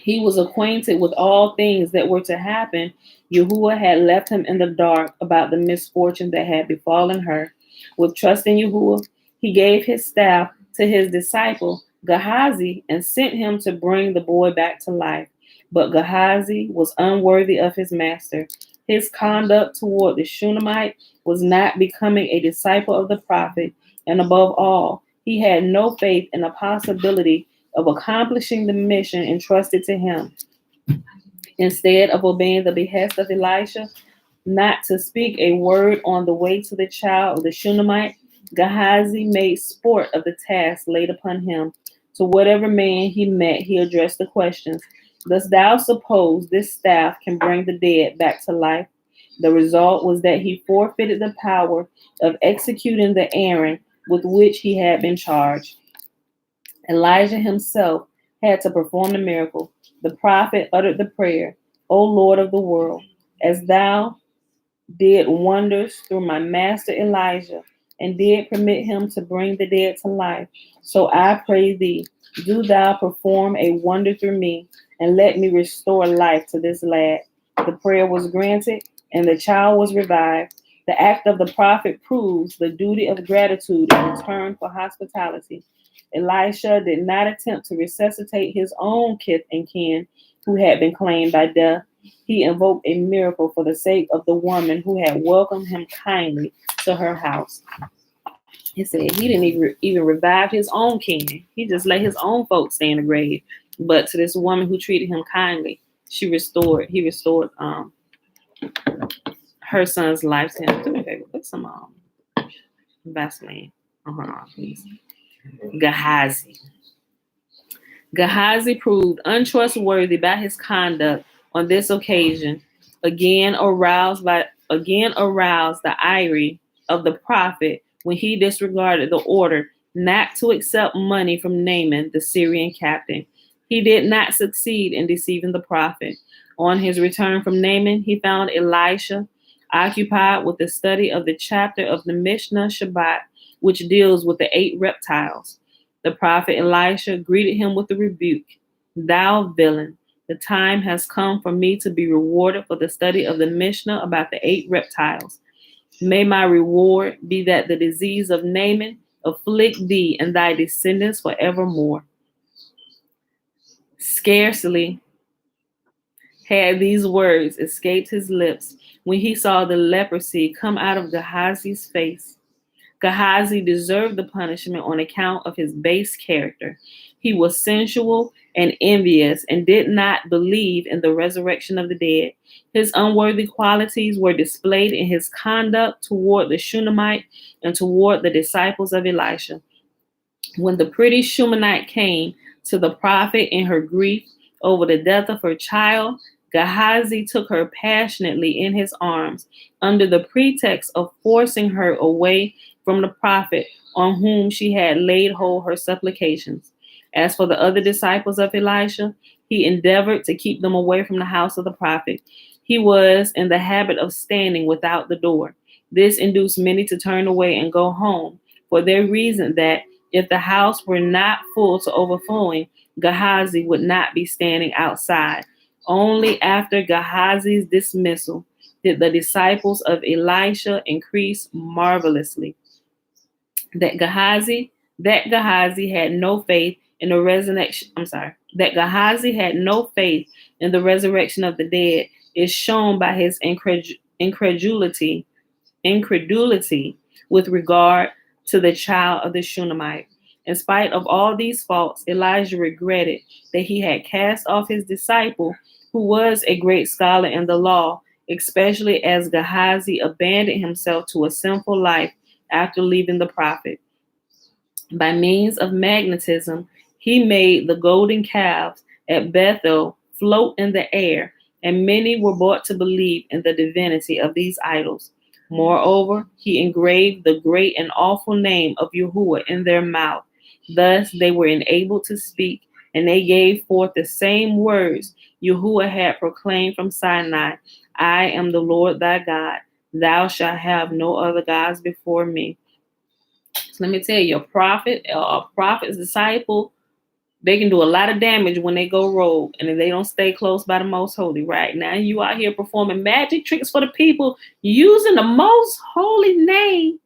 he was acquainted with all things that were to happen, Yahuah had left him in the dark about the misfortune that had befallen her. With trust in Yahuah, he gave his staff to his disciple Gehazi and sent him to bring the boy back to life. But Gehazi was unworthy of his master. His conduct toward the Shunammite was not becoming a disciple of the prophet, and above all, he had no faith in the possibility of accomplishing the mission entrusted to him. Instead of obeying the behest of Elisha not to speak a word on the way to the child of the Shunammite, Gehazi made sport of the task laid upon him. To whatever man he met, he addressed the questions, "Dost thou suppose this staff can bring the dead back to life?" The result was that he forfeited the power of executing the errand with which he had been charged. Elijah himself had to perform the miracle. The prophet uttered the prayer, "O Lord of the world, as thou did wonders through my master Elijah, and did permit him to bring the dead to life, so I pray thee, do thou perform a wonder through me, and let me restore life to this lad." The prayer was granted, and the child was revived. The act of the prophet proves the duty of gratitude in return for hospitality. Elisha did not attempt to resuscitate his own kith and kin who had been claimed by death. He invoked a miracle for the sake of the woman who had welcomed him kindly to her house. He said he didn't even revive his own kin. He just let his own folks stay in the grave. But to this woman who treated him kindly, he restored her son's life to him. Do me a favor, put some Vaseline on her arm, please. Gehazi proved untrustworthy by his conduct on this occasion, again aroused the ire of the prophet when he disregarded the order not to accept money from Naaman, the Syrian captain. He did not succeed in deceiving the prophet. On his return from Naaman, he found Elisha occupied with the study of the chapter of the Mishnah Shabbat, which deals with the 8 reptiles. The prophet Elisha greeted him with a rebuke. "Thou villain, the time has come for me to be rewarded for the study of the Mishnah about the 8 reptiles. May my reward be that the disease of Naaman afflict thee and thy descendants forevermore." Scarcely had these words escaped his lips when he saw the leprosy come out of Gehazi's face. Gehazi deserved the punishment on account of his base character. He was sensual and envious and did not believe in the resurrection of the dead. His unworthy qualities were displayed in his conduct toward the Shunammite and toward the disciples of Elisha. When the pretty Shunammite came to the prophet in her grief over the death of her child, Gehazi took her passionately in his arms under the pretext of forcing her away from the prophet on whom she had laid hold her supplications. As for the other disciples of Elisha, he endeavored to keep them away from the house of the prophet. He was in the habit of standing without the door. This induced many to turn away and go home, for they reasoned that if the house were not full to overflowing, Gehazi would not be standing outside. Only after Gehazi's dismissal did the disciples of Elisha increase marvelously. That Gehazi had no faith in the resurrection. That Gehazi had no faith in the resurrection of the dead is shown by his incredulity with regard to the child of the Shunammite. In spite of all these faults, Elijah regretted that he had cast off his disciple, who was a great scholar in the law, especially as Gehazi abandoned himself to a sinful life after leaving the prophet. By means of magnetism, he made the golden calves at Bethel float in the air, and many were brought to believe in the divinity of these idols. Moreover, he engraved the great and awful name of Yahuah in their mouth. Thus they were enabled to speak, and they gave forth the same words Yahuah had proclaimed from Sinai: I am the Lord thy God. Thou shalt have no other gods before me. So let me tell you, a prophet's disciple, they can do a lot of damage when they go rogue and if they don't stay close by the most holy. Right now, you out here performing magic tricks for the people using the most holy name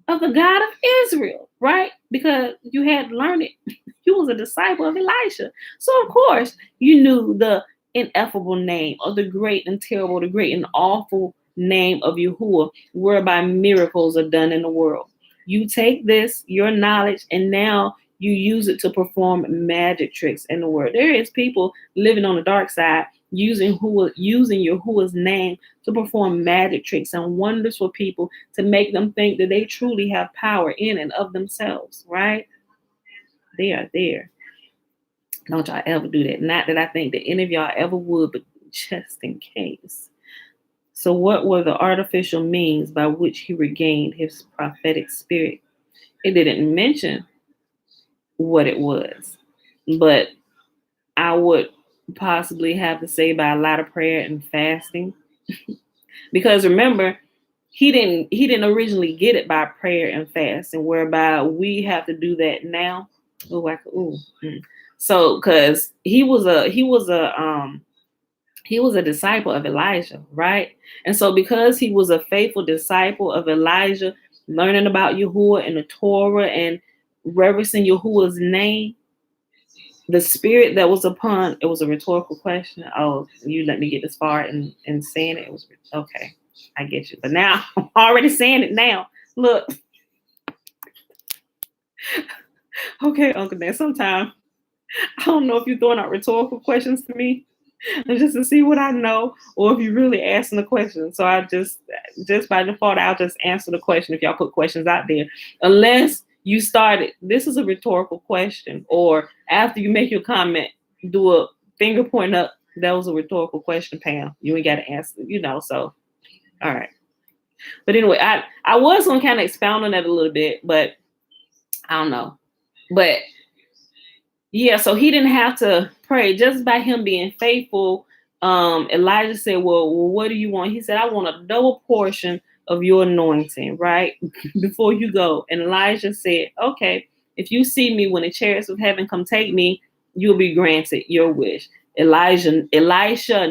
of the God of Israel, right? Because you had learned it. You was a disciple of Elisha. So, of course, you knew the ineffable name of the great and terrible, the great and awful name of Yahuah, whereby miracles are done in the world. You take this, your knowledge, and now you use it to perform magic tricks in the world. There is people living on the dark side using Yahuah's name to perform magic tricks and wonders for people to make them think that they truly have power in and of themselves, right? They are there. Don't y'all ever do that. Not that I think that any of y'all ever would, but just in case. So what were the artificial means by which he regained his prophetic spirit? It didn't mention what it was, but I would possibly have to say by a lot of prayer and fasting. Because remember, he didn't originally get it by prayer and fasting, whereby we have to do that now. So because he was a disciple of Elijah, right? And so because he was a faithful disciple of Elijah, learning about Yahuah and the Torah and reverencing Yahuah's name, the spirit that was upon, it was a rhetorical question. Oh, you let me get this far in saying it. It was okay. I get you. But now I'm already saying it now. Look. Okay, Uncle Dan, sometimes I don't know if you're throwing out rhetorical questions to me just to see what I know, or if you're really asking the question. So I just by default, I'll just answer the question if y'all put questions out there. Unless you started, this is a rhetorical question, or after you make your comment, do a finger point up. That was a rhetorical question, Pam. You ain't got to answer, so all right. But anyway, I was going to kind of expound on that a little bit, but I don't know. But yeah, so he didn't have to pray just by him being faithful. Elijah said, well, what do you want? He said, I want a double portion of your anointing, right? Before you go. And Elijah said, okay, if you see me when the chariots of heaven come take me, you'll be granted your wish. Elisha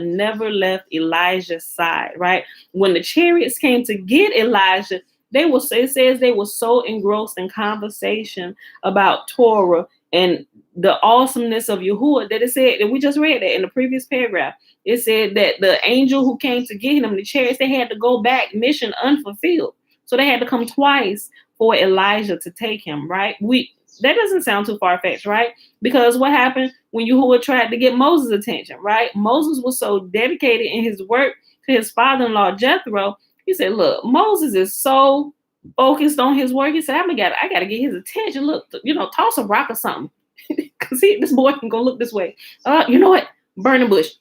never left Elijah's side, right? When the chariots came to get Elijah, it says they were so engrossed in conversation about Torah and the awesomeness of Yahuah that it said, that we just read that in the previous paragraph. It said that the angel who came to get him, the chariots, they had to go back, mission unfulfilled. So they had to come twice for Elijah to take him, right? That doesn't sound too far-fetched, right? Because what happened when Yahuah tried to get Moses' attention, right? Moses was so dedicated in his work to his father-in-law, Jethro. He said, look, Moses is so focused on his work. He said, I got to get his attention. Look, toss a rock or something. Because this boy can go look this way. You know what? Burning bush.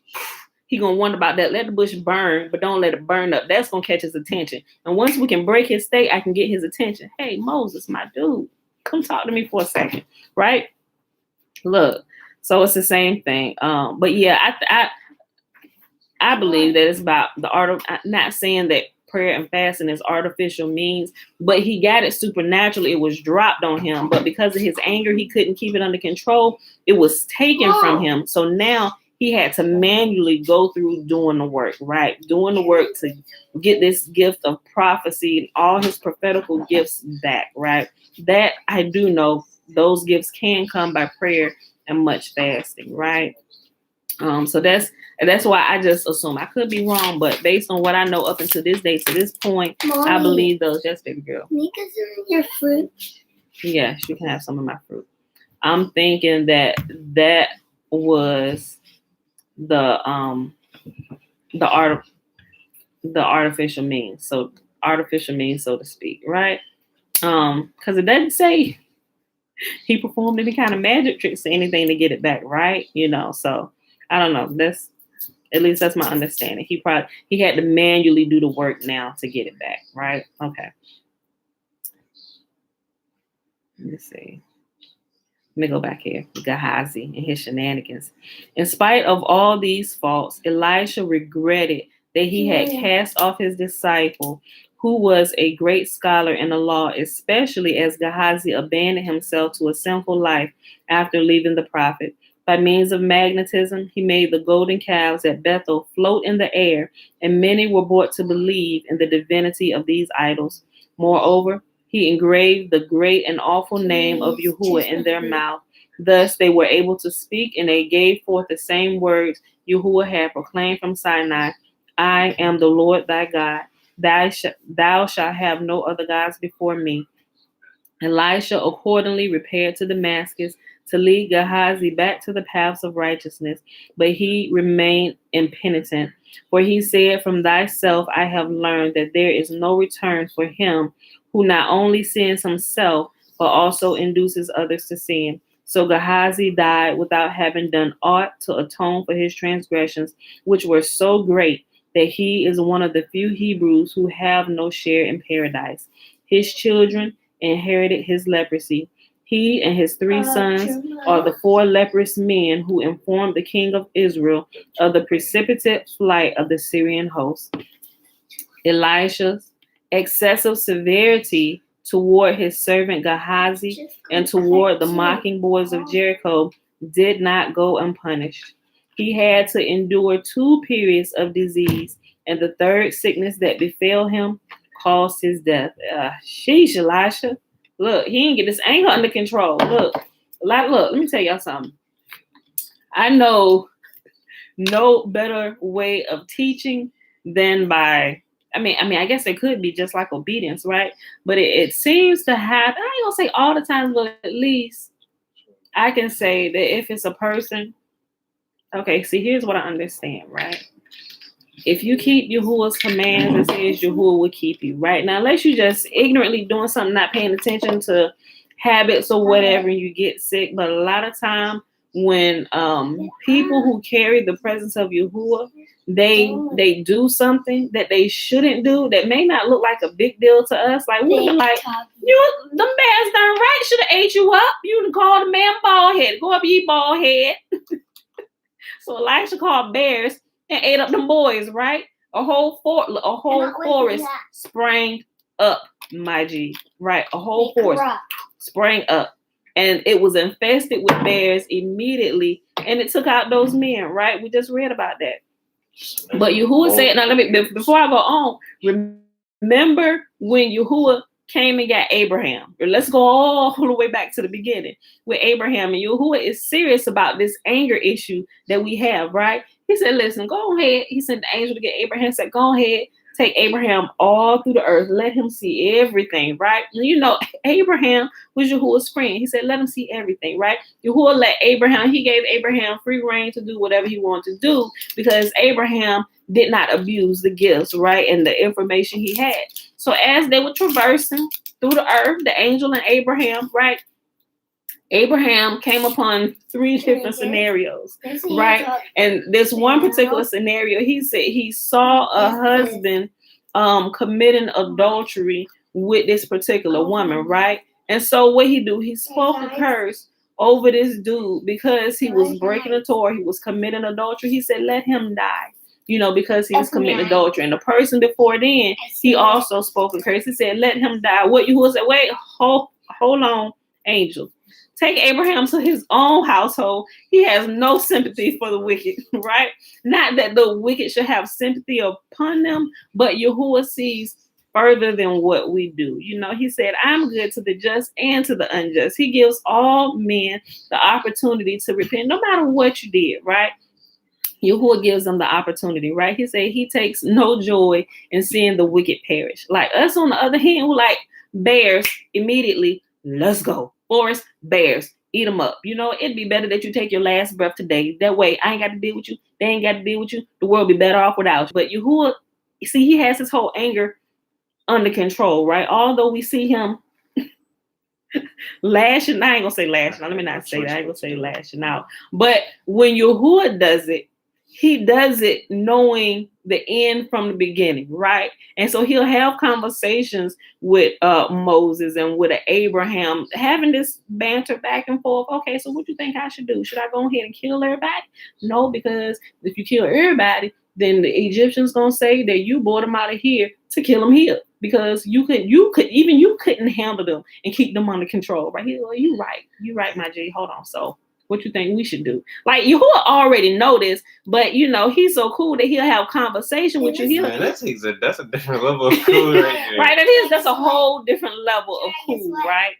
he gonna wonder about that. Let the bush burn, but don't let it burn up. That's gonna catch his attention. And once we can break his state, I can get his attention. Hey, Moses, my dude, come talk to me for a second, right? Look, so it's the same thing. But yeah, I believe that it's about the art of, not saying that prayer and fasting is artificial means, but he got it supernaturally. It was dropped on him, but because of his anger, he couldn't keep it under control. It was taken from him. So now he had to manually go through doing the work, right? Doing the work to get this gift of prophecy and all his prophetical gifts back, right? That I do know those gifts can come by prayer and much fasting, right? So that's why I just assume. I could be wrong, but based on what I know up until this day, to this point, Mommy, I believe those. Yes, baby girl. Can you get some of your fruit? Yes, you can have some of my fruit. I'm thinking that was the artificial means. So artificial means, so to speak, right? Because it doesn't say he performed any kind of magic tricks or anything to get it back, right? So I don't know. At least that's my understanding. He had to manually do the work now to get it back, right? Okay. Let me see. Let me go back here. Gehazi and his shenanigans. In spite of all these faults, Elisha regretted that he had cast off his disciple, who was a great scholar in the law, especially as Gehazi abandoned himself to a sinful life after leaving the prophet. By means of magnetism, he made the golden calves at Bethel float in the air, and many were brought to believe in the divinity of these idols. Moreover, he engraved the great and awful name of Yahuah in their mouth. Thus they were able to speak, and they gave forth the same words Yahuah had proclaimed from Sinai. I am the Lord thy God. Thou shalt have no other gods before me. Elisha accordingly repaired to Damascus to lead Gehazi back to the paths of righteousness, but he remained impenitent. For he said, from thyself I have learned that there is no return for him who not only sins himself, but also induces others to sin. So Gehazi died without having done aught to atone for his transgressions, which were so great that he is one of the few Hebrews who have no share in paradise. His children inherited his leprosy. He and his 3 sons are the 4 leprous men who informed the king of Israel of the precipitate flight of the Syrian host. Elisha's excessive severity toward his servant Gehazi and toward the mocking boys of Jericho did not go unpunished. He had to endure 2 periods of disease, and the 3rd sickness that befell him caused his death. Sheesh, Elisha. Look, he didn't get this anger under control. Look, let me tell y'all something. I know no better way of teaching than by, I guess it could be just like obedience, right? But it seems to have, I ain't gonna say all the time, but at least I can say that if it's a person, okay, see, here's what I understand, right? If you keep Yahuwah's commands, it says Yahuwah will keep you, right? Now, unless you just ignorantly doing something, not paying attention to habits or whatever, and you get sick. But a lot of time when people who carry the presence of Yahuwah, they do something that they shouldn't do that may not look like a big deal to us. Like, we'd be like, them bears done right, should have ate you up. You'd have called the man bald head. Go up, ye bald head. So Elisha called bears and ate up them boys, right? A whole forest sprang up, my G, right? A whole forest sprang up, and it was infested with bears immediately, and it took out those men, right? We just read about that. But Yahuwah said, now before I go on, remember when Yahuwah came and got Abraham? Let's go all the way back to the beginning with Abraham, and Yahuwah is serious about this anger issue that we have, right? He said, listen, go ahead. He sent the angel to get Abraham, said, go ahead, take Abraham all through the earth. Let him see everything, right? And Abraham was Yahuwah's friend. He said, let him see everything, right? Yahuwah he gave Abraham free reign to do whatever he wanted to do because Abraham did not abuse the gifts, right? And the information he had. So as they were traversing through the earth, the angel and Abraham, right? Abraham came upon 3 different scenarios, right? And this one particular scenario, he said he saw a husband committing adultery with this particular woman, right? And so what he do, he spoke a curse over this dude because he was breaking the Torah, he was committing adultery. He said, let him die, because he was committing adultery. And the person before then, he also spoke a curse. He said, let him die. What Yahuah said, wait, hold on, angel. Take Abraham to his own household. He has no sympathy for the wicked, right? Not that the wicked should have sympathy upon them, but Yahuah sees further than what we do. He said, I'm good to the just and to the unjust. He gives all men the opportunity to repent, no matter what you did, right? Yahuah gives them the opportunity, right? He said he takes no joy in seeing the wicked perish. Like us, on the other hand, we're like bears immediately. Let's go. Forest bears, eat them up. It'd be better that you take your last breath today. That way, I ain't got to deal with you. They ain't got to deal with you. The world be better off without you. But Yahuah, see, he has his whole anger under control, right? Although we see him lashing, I ain't gonna say lashing. Let me not say that. I ain't gonna say lashing out. But when Yahuah does it, he does it knowing the end from the beginning, right? And so he'll have conversations with Moses and with Abraham, having this banter back and forth. Okay, so what do you think I should do? Should I go ahead and kill everybody? No, because if you kill everybody, then the Egyptians gonna say that you brought them out of here to kill them here, because you couldn't handle them and keep them under control, right? You right, my G. Hold on, so. What you think we should do? Like, Yahuah already know this, but he's so cool that he'll have conversation with you. Man, that's a different level of cool right there. Right, it is. That's a whole different level of cool, right?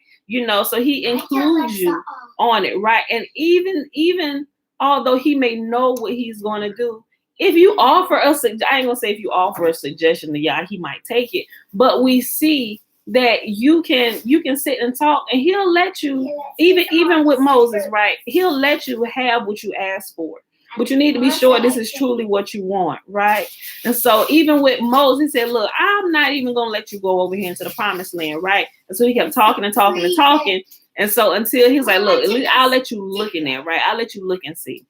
So he includes you on it, right? And even although he may know what he's going to do, if you offer I ain't gonna say if you offer a suggestion to Yah, he might take it. But we see that you can sit and talk, and he'll let you, even with Moses, right? He'll let you have what you ask for. But you need to be sure this is truly what you want, right? And so even with Moses, he said, look, I'm not even going to let you go over here into the promised land, right? And so he kept talking and talking and talking. And so until he was like, look, at least I'll let you look in there, right? I'll let you look and see,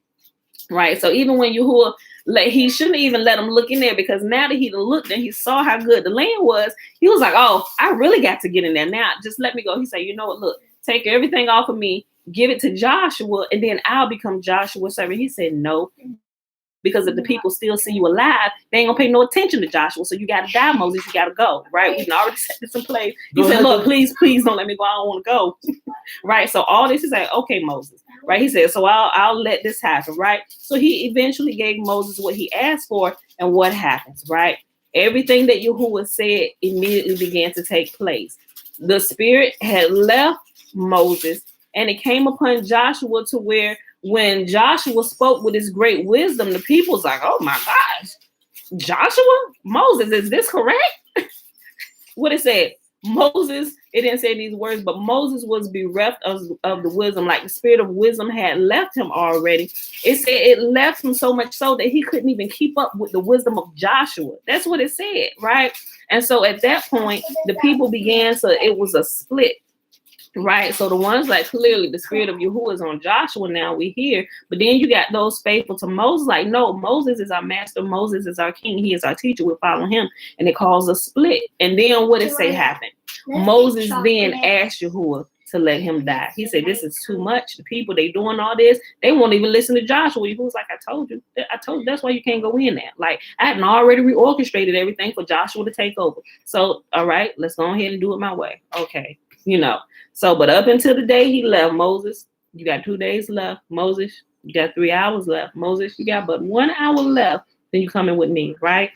right? So even when Yahuah, he shouldn't even let him look in there, because now that he looked and he saw how good the land was, he was like, oh, I really got to get in there now. Just let me go. He said, you know what, look, take everything off of me, give it to Joshua, and then I'll become Joshua's servant. He said, no, because if the people still see you alive, they ain't gonna pay no attention to Joshua. So you got to die, Moses. You got to go, right? We can already set this in place. He said, look, please don't let me go. I don't want to go, right? So all this is like, okay, Moses, right? He said, so I'll let this happen, right? So he eventually gave Moses what he asked for, and what happens, right? Everything that Yahuah said immediately began to take place. The spirit had left Moses, and it came upon Joshua, to where when Joshua spoke with his great wisdom, the people's like, oh my gosh, Joshua, Moses, is this correct? What it said, Moses, it didn't say these words, but Moses was bereft of the wisdom, like the spirit of wisdom had left him already. It said it left him so much so that he couldn't even keep up with the wisdom of Joshua. That's what it said, right? And so at that point, the people began to, it was a split. Right, so the ones like, clearly the spirit of Yahuah is on Joshua now, we hear, but then you got those faithful to Moses, like, no, Moses is our master, Moses is our king, he is our teacher, we follow him, and it caused a split. And then what did it say happened? Moses then asked Yahuah to let him die. He said, this is too much. The people, they doing all this, they won't even listen to Joshua. Yahuah was like, I told you, that's why you can't go in there. Like, I hadn't already reorchestrated everything for Joshua to take over. So, all right, let's go ahead and do it my way. Okay, So, but up until the day he left, Moses, you got 2 days left. Moses, you got 3 hours left. Moses, you got but 1 hour left. Then you coming with me, right?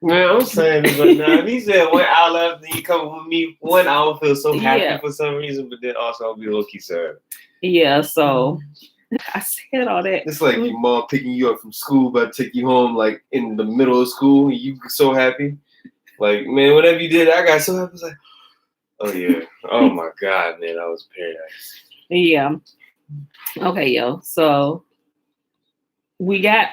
Man, I'm saying this right now. If he said 1 hour left, then you come with me, 1 hour, feel so happy for some reason, but then also I'll be low-key sad. Yeah, so I said all that. It's like your mom picking you up from school, but take you home like in the middle of school, and you so happy. Like, man, whatever you did, I got so happy. I was like, oh yeah. Oh my God, man, that was paradise. Yeah. Okay, yo. So we got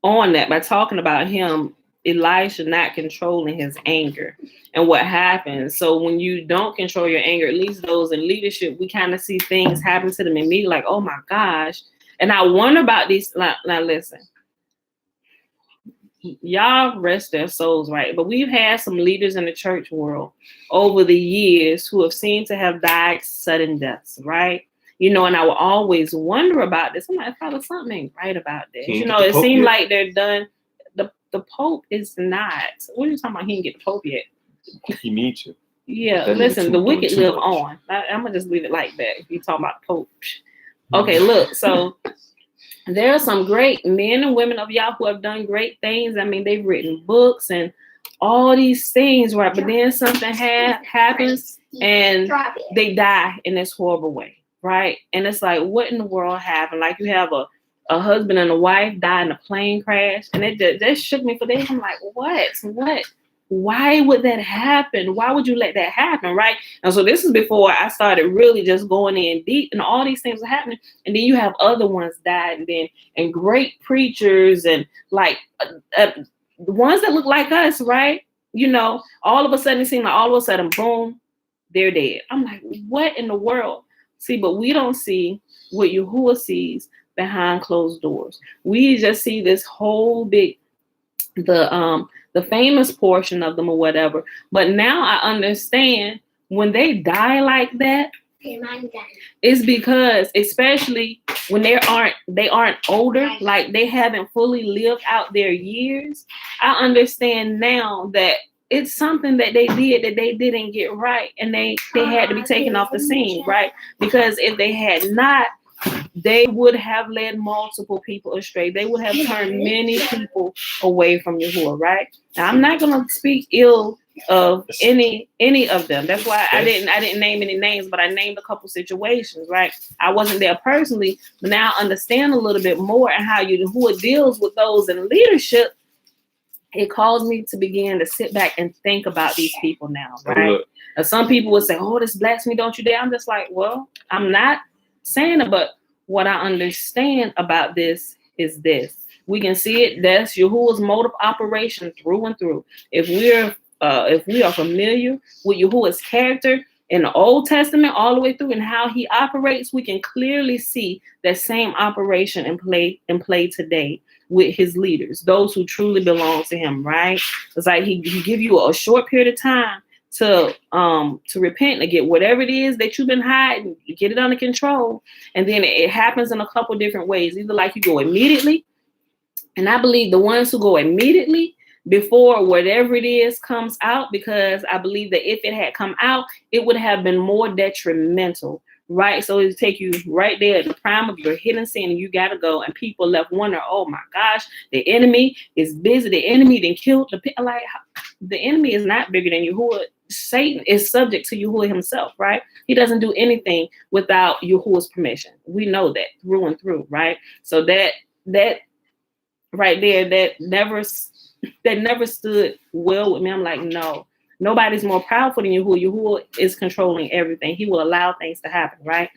on that by talking about him Elisha not controlling his anger and what happens. So when you don't control your anger, at least those in leadership, we kind of see things happen to them and me like, oh my gosh. And I wonder about these. Now listen, y'all rest their souls, right? But we've had some leaders in the church world over the years who have seemed to have died sudden deaths, right? You know, and I will always wonder about this. I'm like, Father, something ain't right about this. You know, it seemed like they're done. The Pope is not. What are you talking about? He didn't get the Pope yet. He needs to. Yeah, listen, the wicked live on. I'm going to just leave it like that if you talk about the Pope. Okay, look, so there are some great men and women of Yah who have done great things. I mean, they've written books and all these things, right? But then something happens and they die in this horrible way, right? And it's like, what in the world happened? Like you have a husband and a wife die in a plane crash, and it just shook me for days. I'm like, what? Why would that happen? Why would you let that happen, right? And so this is before I started really just going in deep, and all these things are happening. And then you have other ones died, and great preachers, and like the ones that look like us, right? You know, all of a sudden it seemed like all of a sudden, boom, they're dead. I'm like, what in the world? See, but we don't see what Yahuah sees behind closed doors. We just see this whole big, the famous portion of them or whatever. But now I understand when they die like that, it's because, especially when they aren't older, like they haven't fully lived out their years. I understand now that it's something that they did that they didn't get right, and they had to be taken off the scene, right? Because if they had not, they would have led multiple people astray. They would have turned many people away from Yahuah, right? Now, I'm not gonna speak ill of any of them. That's why I didn't name any names, but I named a couple situations, right? I wasn't there personally, but now I understand a little bit more and how Yahuah deals with those in leadership. It caused me to begin to sit back and think about these people now, right? Some people would say, oh, this blasphemy, don't you dare. I'm just like, well, I'm not saying it, but what I understand about this is this. We can see it. That's Yahuwah's mode of operation through and through. If we are familiar with Yahuwah's character in the Old Testament all the way through and how he operates, we can clearly see that same operation in play today with his leaders, those who truly belong to him, right? It's like he give you a short period of time to repent and get whatever it is that you've been hiding, get it under control. And then it happens in a couple different ways. Either like you go immediately, and I believe the ones who go immediately before whatever it is comes out, because I believe that if it had come out, it would have been more detrimental, right? So it take you right there at the prime of your hidden sin, and you got to go. And people left wondering, oh my gosh, the enemy is busy. The enemy then killed like the enemy is not bigger than Yahuwah. Satan is subject to Yahuwah himself, right? He doesn't do anything without Yahuwah's permission. We know that through and through, right? So that right there, that never stood well with me. I'm like, no, nobody's more powerful than Yahuwah. Yahuwah is controlling everything. He will allow things to happen, right?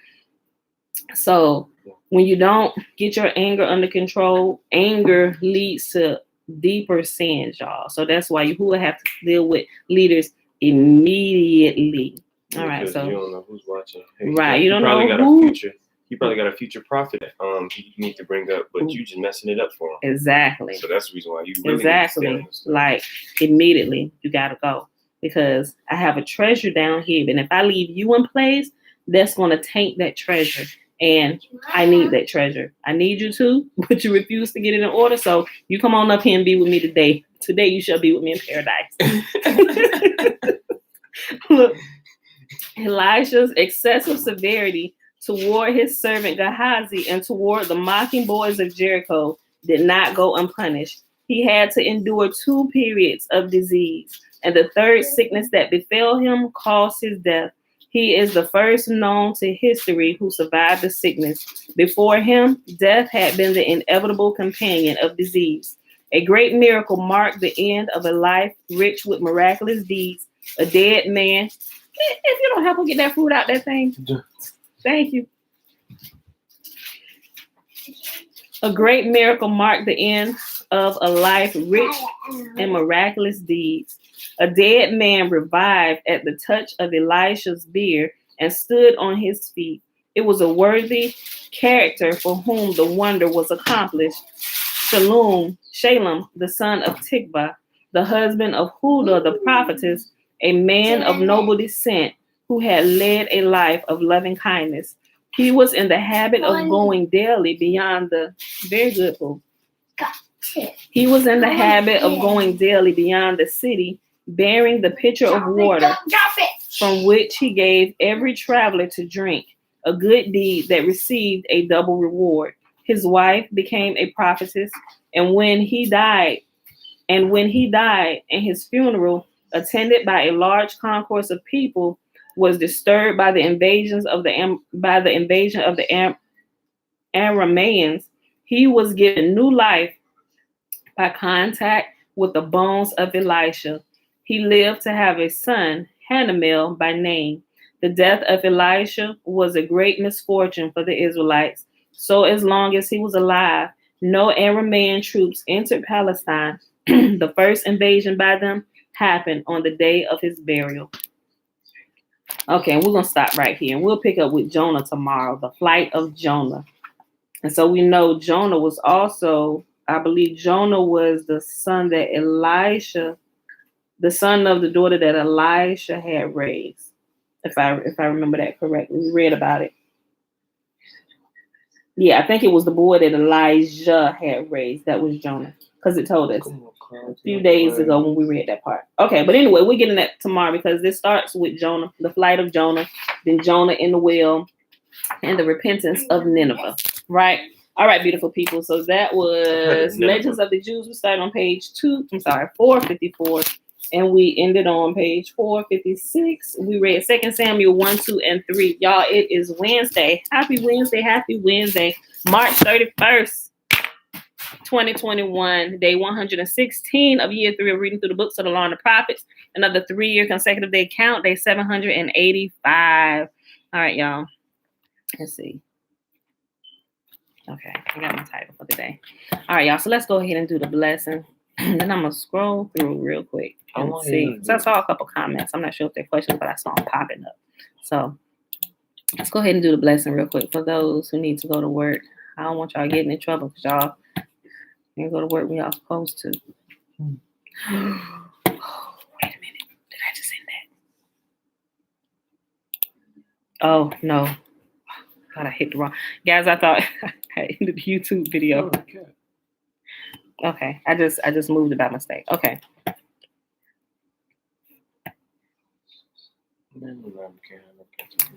So when you don't get your anger under control, anger leads to deeper sins, y'all. So that's why Yahuwah have to deal with leaders immediately. All right, so you don't know who's watching. Hey, right, you don't know who. You probably got a future prophet you need to bring up, but you just messing it up for him. Exactly. So that's the reason why you really exactly like immediately you gotta go, because I have a treasure down here, and if I leave you in place, that's gonna taint that treasure. And I need that treasure. I need you to, but you refuse to get it in order. So you come on up here and be with me today. Today you shall be with me in paradise. Look, Elisha's excessive severity toward his servant Gehazi and toward the mocking boys of Jericho did not go unpunished. He had to endure 2 periods of disease, and the third sickness that befell him caused his death. He is the first known to history who survived the sickness. Before him, death had been the inevitable companion of disease. A great miracle marked the end of a life rich with miraculous deeds. A dead man. If you don't help him get that food out that thing. Thank you. A great miracle marked the end of a life rich in miraculous deeds. A dead man revived at the touch of Elisha's beard and stood on his feet. It was a worthy character for whom the wonder was accomplished. Shalom, the son of Tikva, the husband of Huldah the prophetess, a man of noble descent who had led a life of loving kindness. He was in the habit of going daily beyond the very good food. He was in the habit of going daily beyond the city, bearing the pitcher of water, from which he gave every traveler to drink, a good deed that received a double reward. His wife became a prophetess, and when he died, and his funeral, attended by a large concourse of people, was disturbed by the invasion of the Arameans, he was given new life by contact with the bones of Elisha. He lived to have a son, Hanamel by name. The death of Elisha was a great misfortune for the Israelites. So as long as he was alive, no Aramean troops entered Palestine. The first invasion by them happened on the day of his burial. Okay, and we're going to stop right here. And we'll pick up with Jonah tomorrow, the flight of Jonah. And so we know Jonah was also, I believe Jonah was the son that the son of the daughter that Elisha had raised. If I remember that correctly. We read about it. Yeah, I think it was the boy that Elijah had raised. That was Jonah. Because it told us a few days ago when we read that part. Okay, but anyway, we're getting that tomorrow because this starts with Jonah, the flight of Jonah, then Jonah in the whale, and the repentance of Nineveh. Right? All right, beautiful people. So that was Legends of the Jews. We started on page 454. And we ended on page 456. We read 2 Samuel 1, 2, and 3. Y'all, it is Wednesday. Happy Wednesday. Happy Wednesday. March 31st, 2021. Day 116 of year 3 of reading through the books of the law and the prophets. Another 3-year consecutive day count. Day 785. All right, y'all. Let's see. Okay, I got my title for today. All right, y'all. So let's go ahead and do the blessing. Then I'm going to scroll through real quick and see. So I saw a couple comments. I'm not sure if they're questions, but I saw them popping up. So let's go ahead and do the blessing real quick for those who need to go to work. I don't want y'all getting in trouble because y'all can't go to work when y'all supposed to. Oh, wait a minute. Did I just send that? Oh, no. I thought I hit the wrong. Guys, I thought I ended the YouTube video. Okay, I just moved it by mistake. Okay.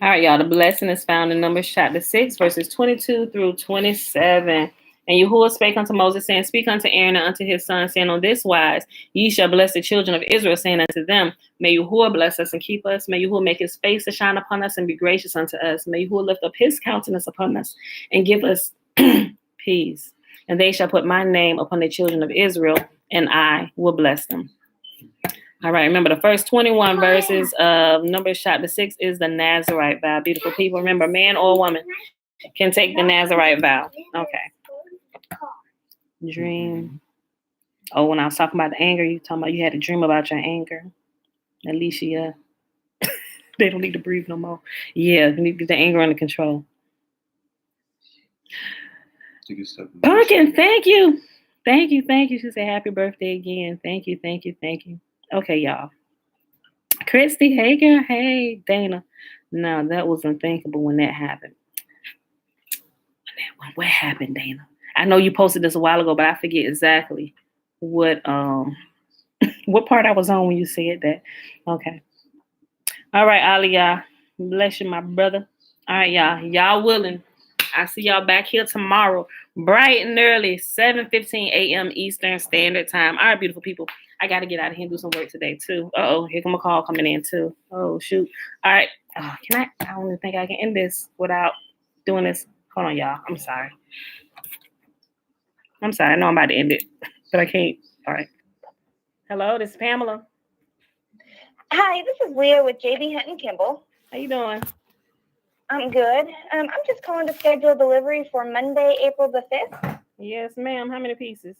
All right, y'all. The blessing is found in Numbers chapter 6, verses 22 through 27. And Yahuah spake unto Moses, saying, Speak unto Aaron and unto his sons, saying, On this wise ye shall bless the children of Israel, saying unto them, May Yahuah bless us and keep us. May Yahuah make his face to shine upon us and be gracious unto us. May Yahuah lift up his countenance upon us and give us peace. And they shall put my name upon the children of Israel, and I will bless them. All right, remember the first 21 verses of Numbers chapter 6 is the Nazarite vow. Beautiful people, remember, man or woman can take the Nazarite vow. Okay. Dream. Oh, when I was talking about the anger, you talking about you had a dream about your anger. Alicia, they don't need to breathe no more. Yeah, you need to get the anger under control. Pumpkin, thank you. Thank you. She said happy birthday again. Thank you. Okay, y'all. Christy, hey girl, hey Dana. No, that was unthinkable when that happened. What happened, Dana? I know you posted this a while ago, but I forget exactly what what part I was on when you said that. Okay. All right, Aliyah. Bless you, my brother. All right, y'all. Y'all willing. I see y'all back here tomorrow, bright and early, 7:15 a.m. Eastern Standard Time. All right, beautiful people. I got to get out of here and do some work today, too. Uh-oh, here come a call coming in, too. Oh, shoot. All right. I don't even think I can end this without doing this. Hold on, y'all. I'm sorry. I know I'm about to end it, but I can't. All right. Hello, this is Pamela. Hi, this is Leah with JB Hunt & Kimball. How you doing? I'm good. I'm just calling to schedule delivery for Monday, April the 5th. Yes, ma'am. How many pieces?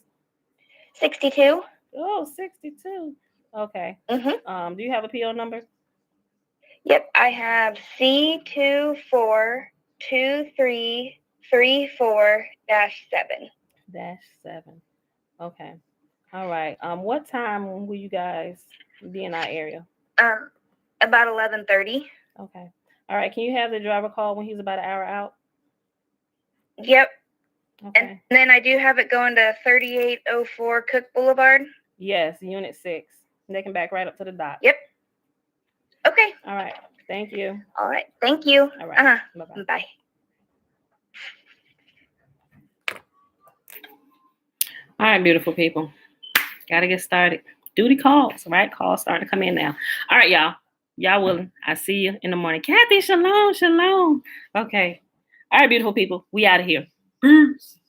62. Oh, 62. Okay. Mm-hmm. Do you have a PO number? Yep, I have C242334-7. -7. Okay. All right. What time will you guys be in our area? About 11:30. Okay. All right. Can you have the driver call when he's about an hour out? Yep. Okay. And then I do have it going to 3804 Cook Boulevard. Yes, Unit 6. They can back right up to the dock. Yep. Okay. All right. Thank you. All right. Thank you. All right. Bye-bye. Bye. All right, beautiful people. Got to get started. Duty calls, right? Calls starting to come in now. All right, y'all. Y'all willing. I see you in the morning. Kathy, shalom, shalom. Okay. All right, beautiful people. We out of here. Peace.